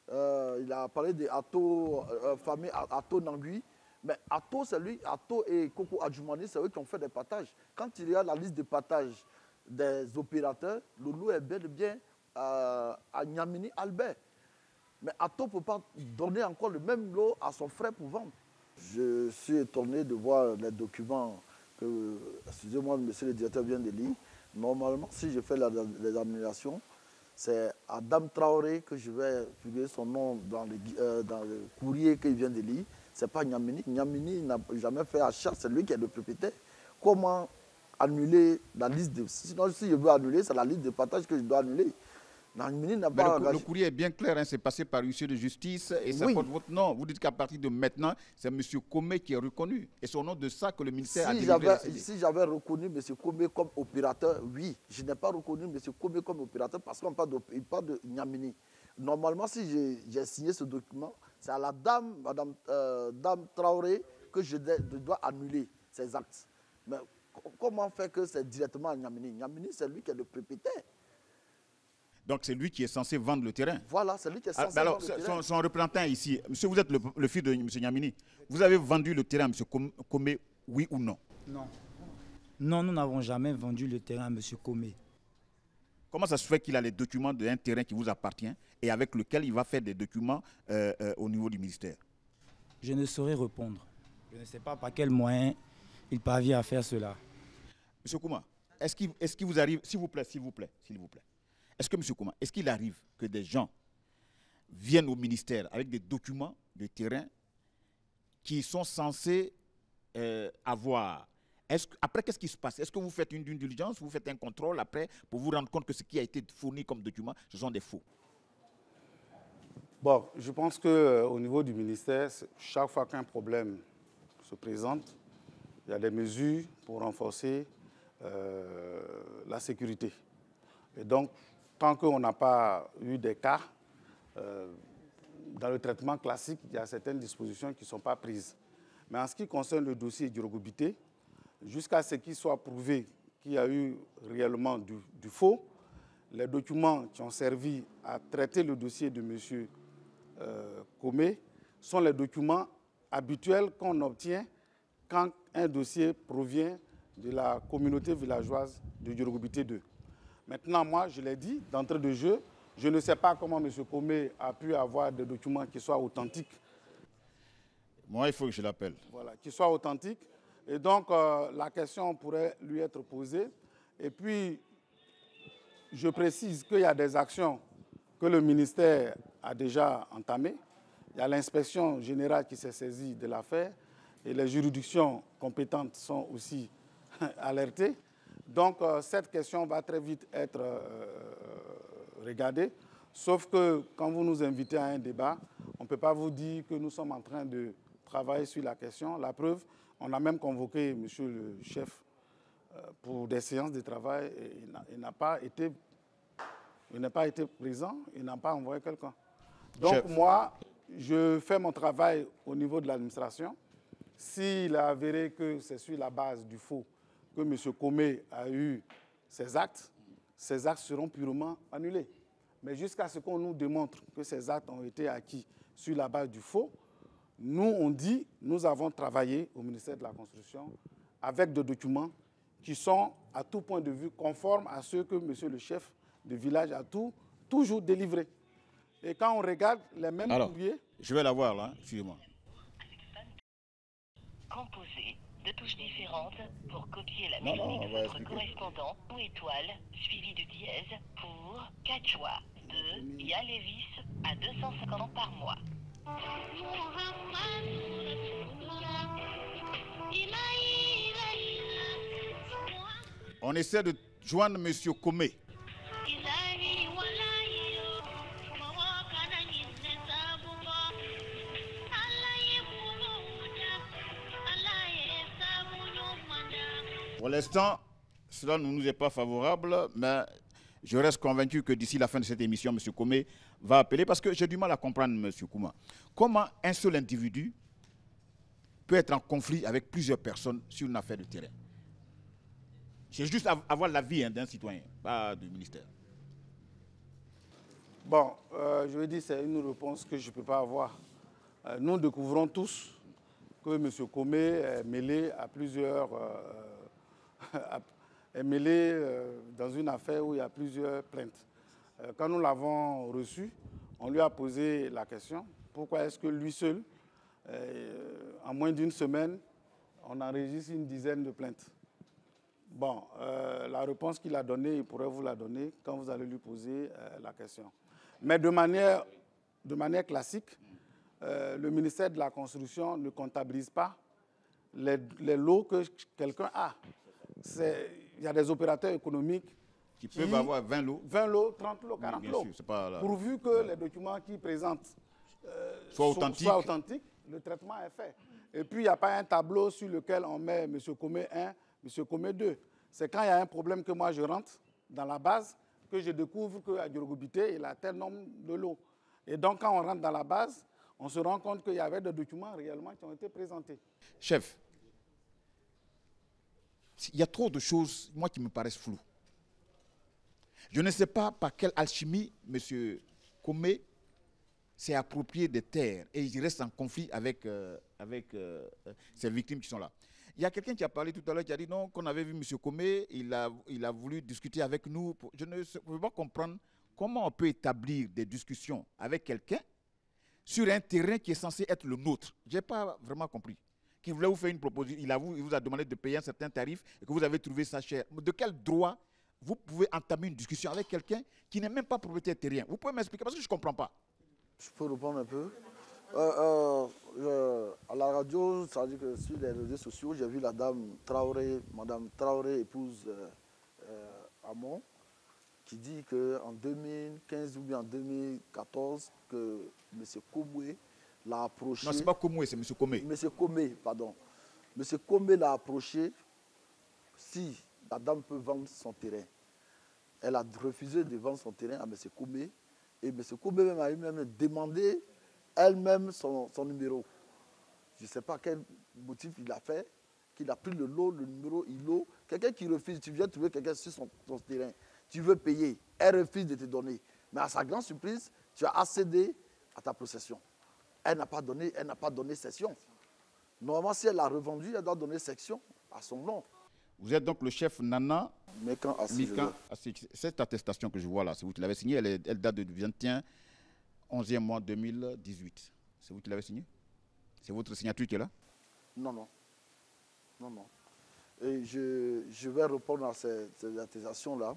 il a parlé de Ato, famille Ato Nangui, mais Ato, c'est lui, Ato et Koko Adjoumani, c'est eux qui ont fait des partages. Quand il y a la liste de partage des opérateurs, le lot est bien à Niamini Albert. Mais Ato ne peut pas donner encore le même lot à son frère pour vendre. Je suis étonné de voir les documents que, excusez-moi, monsieur le directeur vient de lire. Normalement, si je fais les annulations, c'est Adam Traoré que je vais publier son nom dans le courrier qu'il vient de lire. Ce n'est pas Niamini. Niamini n'a jamais fait achat, c'est lui qui est le propriétaire. Comment annuler la liste de... Sinon, si je veux annuler, c'est la liste de partage que je dois annuler. Niamini n'a pas engagé. Le courrier est bien clair, hein, c'est passé par l'huissier de justice et ça porte votre nom. Vous dites qu'à partir de maintenant, c'est M. Komé qui est reconnu. Et c'est au nom de ça que le ministère a délivré la CD. Si j'avais reconnu M. Komé comme opérateur, oui. Je n'ai pas reconnu M. Komé comme opérateur parce qu'on parle de Niamini. Normalement, si j'ai signé ce document, c'est à la dame, Dame Traoré, que je dois annuler ces actes. Mais comment faire que c'est directement à Niamini? Niamini, c'est lui qui est le propriétaire. Donc c'est lui qui est censé vendre le terrain. Voilà, c'est lui qui est censé vendre le terrain. Son représentant ici, monsieur, vous êtes le fils de M. Niamini. Vous avez vendu le terrain à M. Komé, oui ou non? Non. Non, nous n'avons jamais vendu le terrain à M. Komé. Comment ça se fait qu'il a les documents d'un terrain qui vous appartient et avec lequel il va faire des documents au niveau du ministère? Je ne saurais répondre. Je ne sais pas par quel moyen il parvient à faire cela. Monsieur Kouma, est-ce qu'il vous arrive, s'il vous plaît, est-ce que, monsieur Kouma, est-ce qu'il arrive que des gens viennent au ministère avec des documents de terrain qui sont censés avoir... Après, qu'est-ce qui se passe? Est-ce que vous faites une diligence, vous faites un contrôle après pour vous rendre compte que ce qui a été fourni comme document, ce sont des faux? Bon, je pense qu'au niveau du ministère, chaque fois qu'un problème se présente, il y a des mesures pour renforcer la sécurité. Et donc, tant qu'on n'a pas eu des cas, dans le traitement classique, il y a certaines dispositions qui ne sont pas prises. Mais en ce qui concerne le dossier Djorogobité, jusqu'à ce qu'il soit prouvé qu'il y a eu réellement du faux, les documents qui ont servi à traiter le dossier de M. Komé sont les documents habituels qu'on obtient quand un dossier provient de la communauté villageoise de Djorogobité 2. Maintenant, moi, je l'ai dit, d'entrée de jeu, je ne sais pas comment M. Komé a pu avoir des documents qui soient authentiques. Moi, il faut que je l'appelle. Voilà, qui soient authentiques. Et donc, la question pourrait lui être posée. Et puis, je précise qu'il y a des actions que le ministère a déjà entamées. Il y a l'inspection générale qui s'est saisie de l'affaire et les juridictions compétentes sont aussi alertées. Donc, cette question va très vite être regardée. Sauf que quand vous nous invitez à un débat, on ne peut pas vous dire que nous sommes en train de travailler sur la question. La preuve, on a même convoqué M. le chef pour des séances de travail et il n'a pas été présent, il n'a pas envoyé quelqu'un. Donc chef, moi, je fais mon travail au niveau de l'administration. S'il a avéré que c'est sur la base du faux que M. Komé a eu ces actes seront purement annulés. Mais jusqu'à ce qu'on nous démontre que ces actes ont été acquis sur la base du faux, nous, on dit, nous avons travaillé au ministère de la Construction avec des documents qui sont à tout point de vue conformes à ceux que M. le chef de village a toujours délivrés. Et quand on regarde les mêmes courriers... Je vais la voir là, excusez-moi. Composé de touches différentes pour copier la mélodie de votre correspondant ou étoile, suivi de dièse pour Quechua de Yalevis à 250 par mois. On essaie de joindre M. Komé. Pour l'instant, cela ne nous est pas favorable, mais je reste convaincu que d'ici la fin de cette émission, M. Komé va appeler, parce que j'ai du mal à comprendre, M. Kouma. Comment un seul individu peut être en conflit avec plusieurs personnes sur une affaire de terrain? C'est juste avoir l'avis d'un citoyen, pas du ministère. Bon, je veux dire, c'est une réponse que je ne peux pas avoir. Nous découvrons tous que M. Komé est mêlé à plusieurs... est mêlé dans une affaire où il y a plusieurs plaintes. Quand nous l'avons reçu, on lui a posé la question, pourquoi est-ce que lui seul, en moins d'une semaine, on enregistre une dizaine de plaintes? Bon, la réponse qu'il a donnée, il pourrait vous la donner quand vous allez lui poser la question. Mais de manière classique, le ministère de la Construction ne comptabilise pas les lots que quelqu'un a. Il y a des opérateurs économiques qui peuvent avoir 20 lots. 20 lots, 30 lots, 40 lots. Pourvu que les documents qu'ils présentent soient authentiques, le traitement est fait. Et puis, il n'y a pas un tableau sur lequel on met M. Komé 1, M. Komé 2. C'est quand il y a un problème que moi je rentre dans la base que je découvre qu'à Djorogobité, il a tel nombre de lots. Et donc, quand on rentre dans la base, on se rend compte qu'il y avait des documents réellement qui ont été présentés. Chef, il y a trop de choses, moi, qui me paraissent floues. Je ne sais pas par quelle alchimie M. Komé s'est approprié des terres et il reste en conflit avec ces victimes qui sont là. Il y a quelqu'un qui a parlé tout à l'heure, qui a dit non, qu'on avait vu M. Comé, il a voulu discuter avec nous. Je ne peux pas comprendre comment on peut établir des discussions avec quelqu'un sur un terrain qui est censé être le nôtre. Je n'ai pas vraiment compris. Qui voulait vous faire une proposition, il vous a demandé de payer un certain tarif et que vous avez trouvé ça cher. De quel droit vous pouvez entamer une discussion avec quelqu'un qui n'est même pas propriétaire terrien? Vous pouvez m'expliquer parce que je ne comprends pas. Je peux répondre un peu. À la radio, ça veut dire que sur les réseaux sociaux, j'ai vu la dame Traoré, Madame Traoré, épouse Hamon, qui dit qu'en 2015 ou bien en 2014, que M. Komé l'a approché. Non, ce n'est pas Komé, c'est M. Comé. M. Komé, pardon. M. Komé l'a approché si la dame peut vendre son terrain. Elle a refusé de vendre son terrain à M. Komé. Et M. Komé même a même demandé elle-même son numéro. Je ne sais pas quel motif il a fait, qu'il a pris le lot, le numéro, ILO. Quelqu'un qui refuse, tu viens trouver quelqu'un sur son terrain, tu veux payer, elle refuse de te donner. Mais à sa grande surprise, tu as accédé à ta possession. Elle n'a pas donné cession. Normalement, si elle a revendu, elle doit donner cession à son nom. Vous êtes donc le chef Nana Mekan Assi. Cette attestation que je vois là, c'est vous qui l'avez signée, elle date du 21 11e mois 2018. C'est vous qui l'avez signée? C'est votre signature qui est là? Non, non. Non, non. Et je vais répondre à ces attestations-là.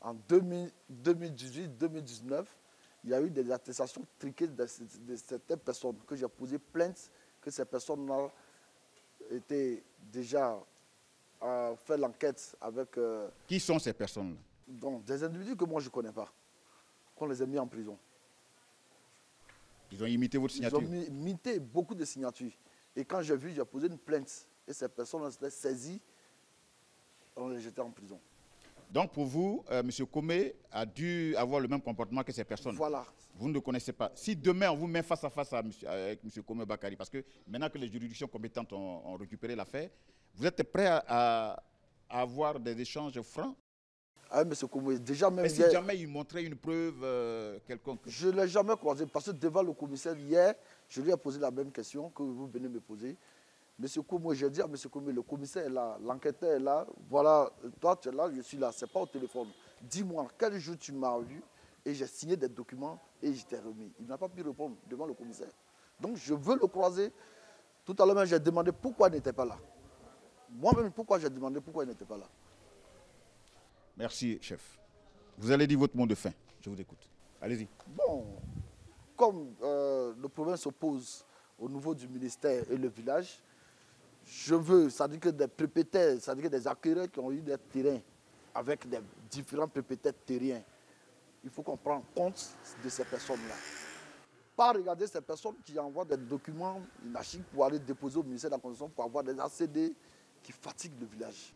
En 2018-2019, il y a eu des attestations triquées de certaines personnes que j'ai posé plainte, que ces personnes-là étaient déjà fait l'enquête avec... Qui sont ces personnes-là? Donc, des individus que moi je ne connais pas, qu'on les a mis en prison. Ils ont imité votre signature? Ils ont imité beaucoup de signatures. Et quand j'ai vu, j'ai posé une plainte. Et ces personnes s'étaient saisies, on les jetait en prison. Donc pour vous, M. Komé a dû avoir le même comportement que ces personnes. Voilà. Vous ne le connaissez pas. Si demain on vous met face à face avec M. Komé Bakary, parce que maintenant que les juridictions compétentes ont récupéré l'affaire, vous êtes prêt à avoir des échanges francs? Ah, M. Komé, déjà même... Mais si jamais il montrait une preuve quelconque? Je ne l'ai jamais croisé, parce que devant le commissaire, hier, je lui ai posé la même question que vous venez me poser. M. Komé, j'ai dit à M. Komé, le commissaire est là, l'enquêteur est là, voilà, toi tu es là, je suis là, ce n'est pas au téléphone. Dis-moi, quel jour tu m'as vu et j'ai signé des documents et je t'ai remis. Il n'a pas pu répondre devant le commissaire. Donc je veux le croiser. Tout à l'heure, j'ai demandé pourquoi il n'était pas là. Moi-même, pourquoi j'ai demandé pourquoi il n'était pas là. Merci, chef. Vous allez dire votre mot de fin. Je vous écoute. Allez-y. Bon, comme le problème s'oppose au niveau du ministère et le village, je veux, ça dit que des propriétaires, ça dit que des acquéreurs qui ont eu des terrains avec des différents propriétaires terriens, il faut qu'on prenne compte de ces personnes-là. Pas regarder ces personnes qui envoient des documents inachiques pour aller déposer au ministère de la Constitution pour avoir des ACD qui fatiguent le village.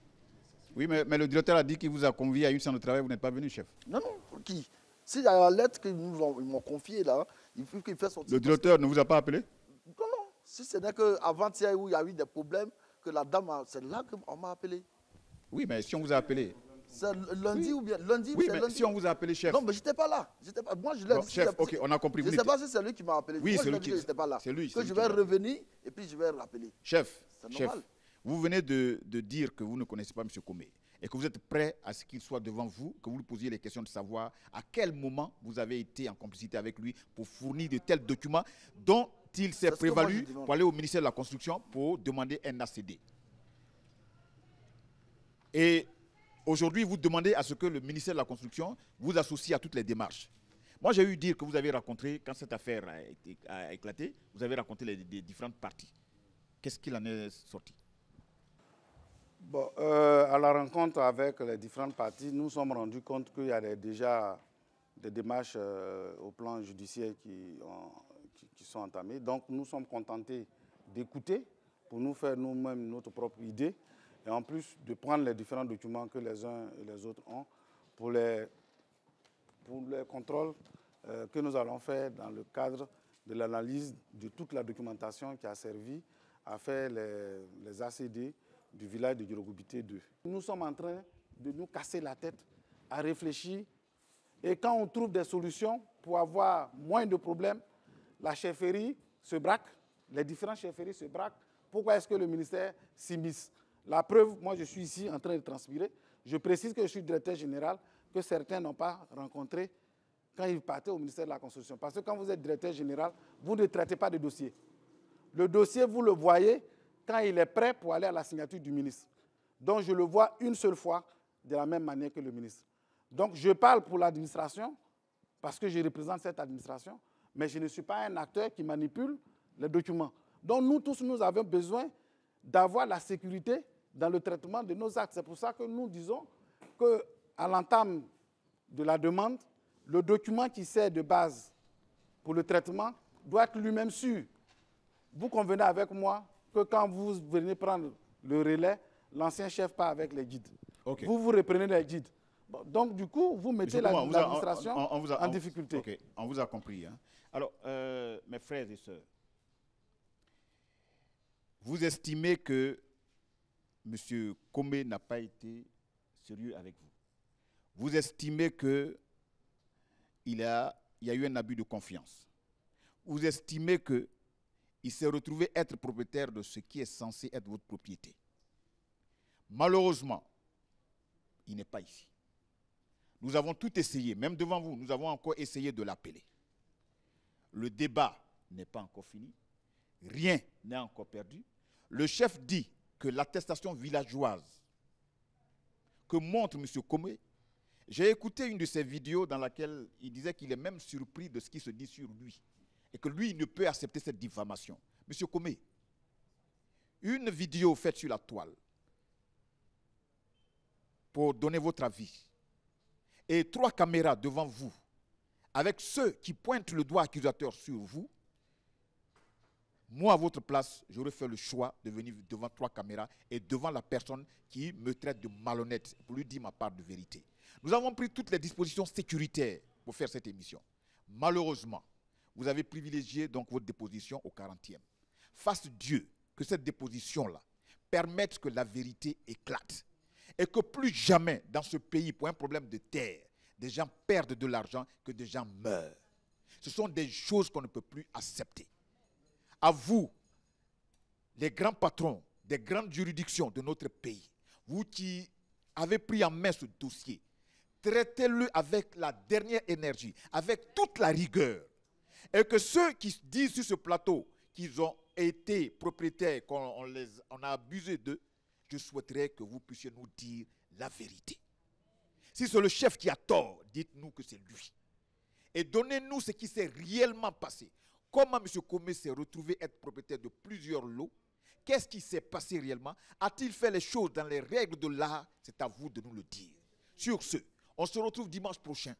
Oui, mais le directeur a dit qu'il vous a convié à une séance de travail, vous n'êtes pas venu, chef. Non, non, pour qui? S'il y a la lettre qu'ils m'ont confiée là, il faut qu'il fasse sortir. Le directeur ne vous a pas appelé? Non, non. Si ce n'est qu'avant-hier où il y a eu des problèmes, que la dame, c'est là qu'on m'a appelé. Oui, mais si on vous a appelé. C'est lundi ou bien lundi? Oui, mais lundi. Si on vous a appelé, chef. Non, mais je n'étais pas là. Moi, je l'ai dit. Chef, ok, on a compris. Je ne sais pas si c'est lui qui m'a appelé. Oui, moi, c'est lui qui. Je n'étais pas là. C'est lui. Que je vais revenir et puis je vais rappeler. Chef, c'est normal. Vous venez de dire que vous ne connaissez pas M. Komé et que vous êtes prêt à ce qu'il soit devant vous, que vous lui posiez les questions de savoir à quel moment vous avez été en complicité avec lui pour fournir de tels documents dont il s'est prévalu pour aller au ministère de la Construction pour demander un ACD. Et aujourd'hui, vous demandez à ce que le ministère de la Construction vous associe à toutes les démarches. Moi, j'ai eu dire que vous avez rencontré, quand cette affaire a éclaté, vous avez rencontré les différentes parties. Qu'est-ce qu'il en est sorti? Bon, à la rencontre avec les différentes parties, nous nous sommes rendus compte qu'il y a déjà des démarches au plan judiciaire qui sont entamées. Donc, nous sommes contentés d'écouter pour nous faire nous-mêmes notre propre idée et en plus de prendre les différents documents que les uns et les autres ont pour les contrôles que nous allons faire dans le cadre de l'analyse de toute la documentation qui a servi à faire les ACD du village de Djirogubité 2. Nous sommes en train de nous casser la tête à réfléchir et quand on trouve des solutions pour avoir moins de problèmes, la chefferie se braque, les différentes chefferies se braquent pourquoi est-ce que le ministère s'immisce? La preuve, moi je suis ici en train de transpirer. Je précise que je suis directeur général, que certains n'ont pas rencontré quand ils partaient au ministère de la Construction. Parce que quand vous êtes directeur général, vous ne traitez pas de dossier. Le dossier, vous le voyez quand il est prêt pour aller à la signature du ministre. Donc je le vois une seule fois, de la même manière que le ministre. Donc je parle pour l'administration, parce que je représente cette administration, mais je ne suis pas un acteur qui manipule les documents. Donc nous tous, nous avons besoin d'avoir la sécurité dans le traitement de nos actes. C'est pour ça que nous disons qu'à l'entame de la demande, le document qui sert de base pour le traitement doit être lui-même sûr. Vous convenez avec moi que quand vous venez prendre le relais, l'ancien chef part avec les guides. Okay. Vous reprenez les guides. Bon, donc, du coup, vous mettez l'administration en difficulté. Ok, on vous a compris. Hein. Alors, mes frères et sœurs, vous estimez que M. Komé n'a pas été sérieux avec vous. Vous estimez qu'il y a eu un abus de confiance. Vous estimez qu'il s'est retrouvé être propriétaire de ce qui est censé être votre propriété. Malheureusement, il n'est pas ici. Nous avons tout essayé, même devant vous, nous avons encore essayé de l'appeler. Le débat n'est pas encore fini. Rien n'est encore perdu. Le chef dit que l'attestation villageoise que montre M. Komé, j'ai écouté une de ses vidéos dans laquelle il disait qu'il est même surpris de ce qui se dit sur lui et que lui, il ne peut accepter cette diffamation. M. Komé, une vidéo faite sur la toile pour donner votre avis et 3 caméras devant vous avec ceux qui pointent le doigt accusateur sur vous, moi, à votre place, j'aurais fait le choix de venir devant 3 caméras et devant la personne qui me traite de malhonnête pour lui dire ma part de vérité. Nous avons pris toutes les dispositions sécuritaires pour faire cette émission. Malheureusement, vous avez privilégié donc votre déposition au 40e. Fasse Dieu que cette déposition-là permette que la vérité éclate et que plus jamais dans ce pays, pour un problème de terre, des gens perdent de l'argent, que des gens meurent. Ce sont des choses qu'on ne peut plus accepter. À vous, les grands patrons des grandes juridictions de notre pays, vous qui avez pris en main ce dossier, traitez-le avec la dernière énergie, avec toute la rigueur. Et que ceux qui disent sur ce plateau qu'ils ont été propriétaires, qu'on a abusé d'eux, je souhaiterais que vous puissiez nous dire la vérité. Si c'est le chef qui a tort, dites-nous que c'est lui. Et donnez-nous ce qui s'est réellement passé. Comment M. Komé s'est retrouvé être propriétaire de plusieurs lots? Qu'est-ce qui s'est passé réellement? A-t-il fait les choses dans les règles de l'art? C'est à vous de nous le dire. Sur ce, on se retrouve dimanche prochain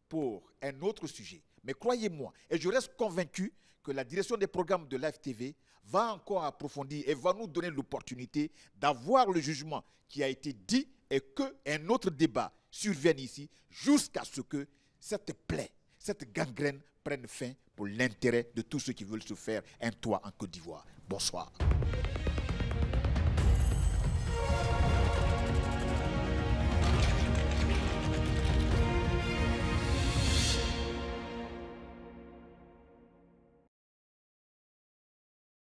pour un autre sujet. Mais croyez-moi, et je reste convaincu que la direction des programmes de Live TV va encore approfondir et va nous donner l'opportunité d'avoir le jugement qui a été dit et qu'un autre débat survienne ici jusqu'à ce que cette plaie, cette gangrène prenne fin pour l'intérêt de tous ceux qui veulent se faire un toit en Côte d'Ivoire. Bonsoir.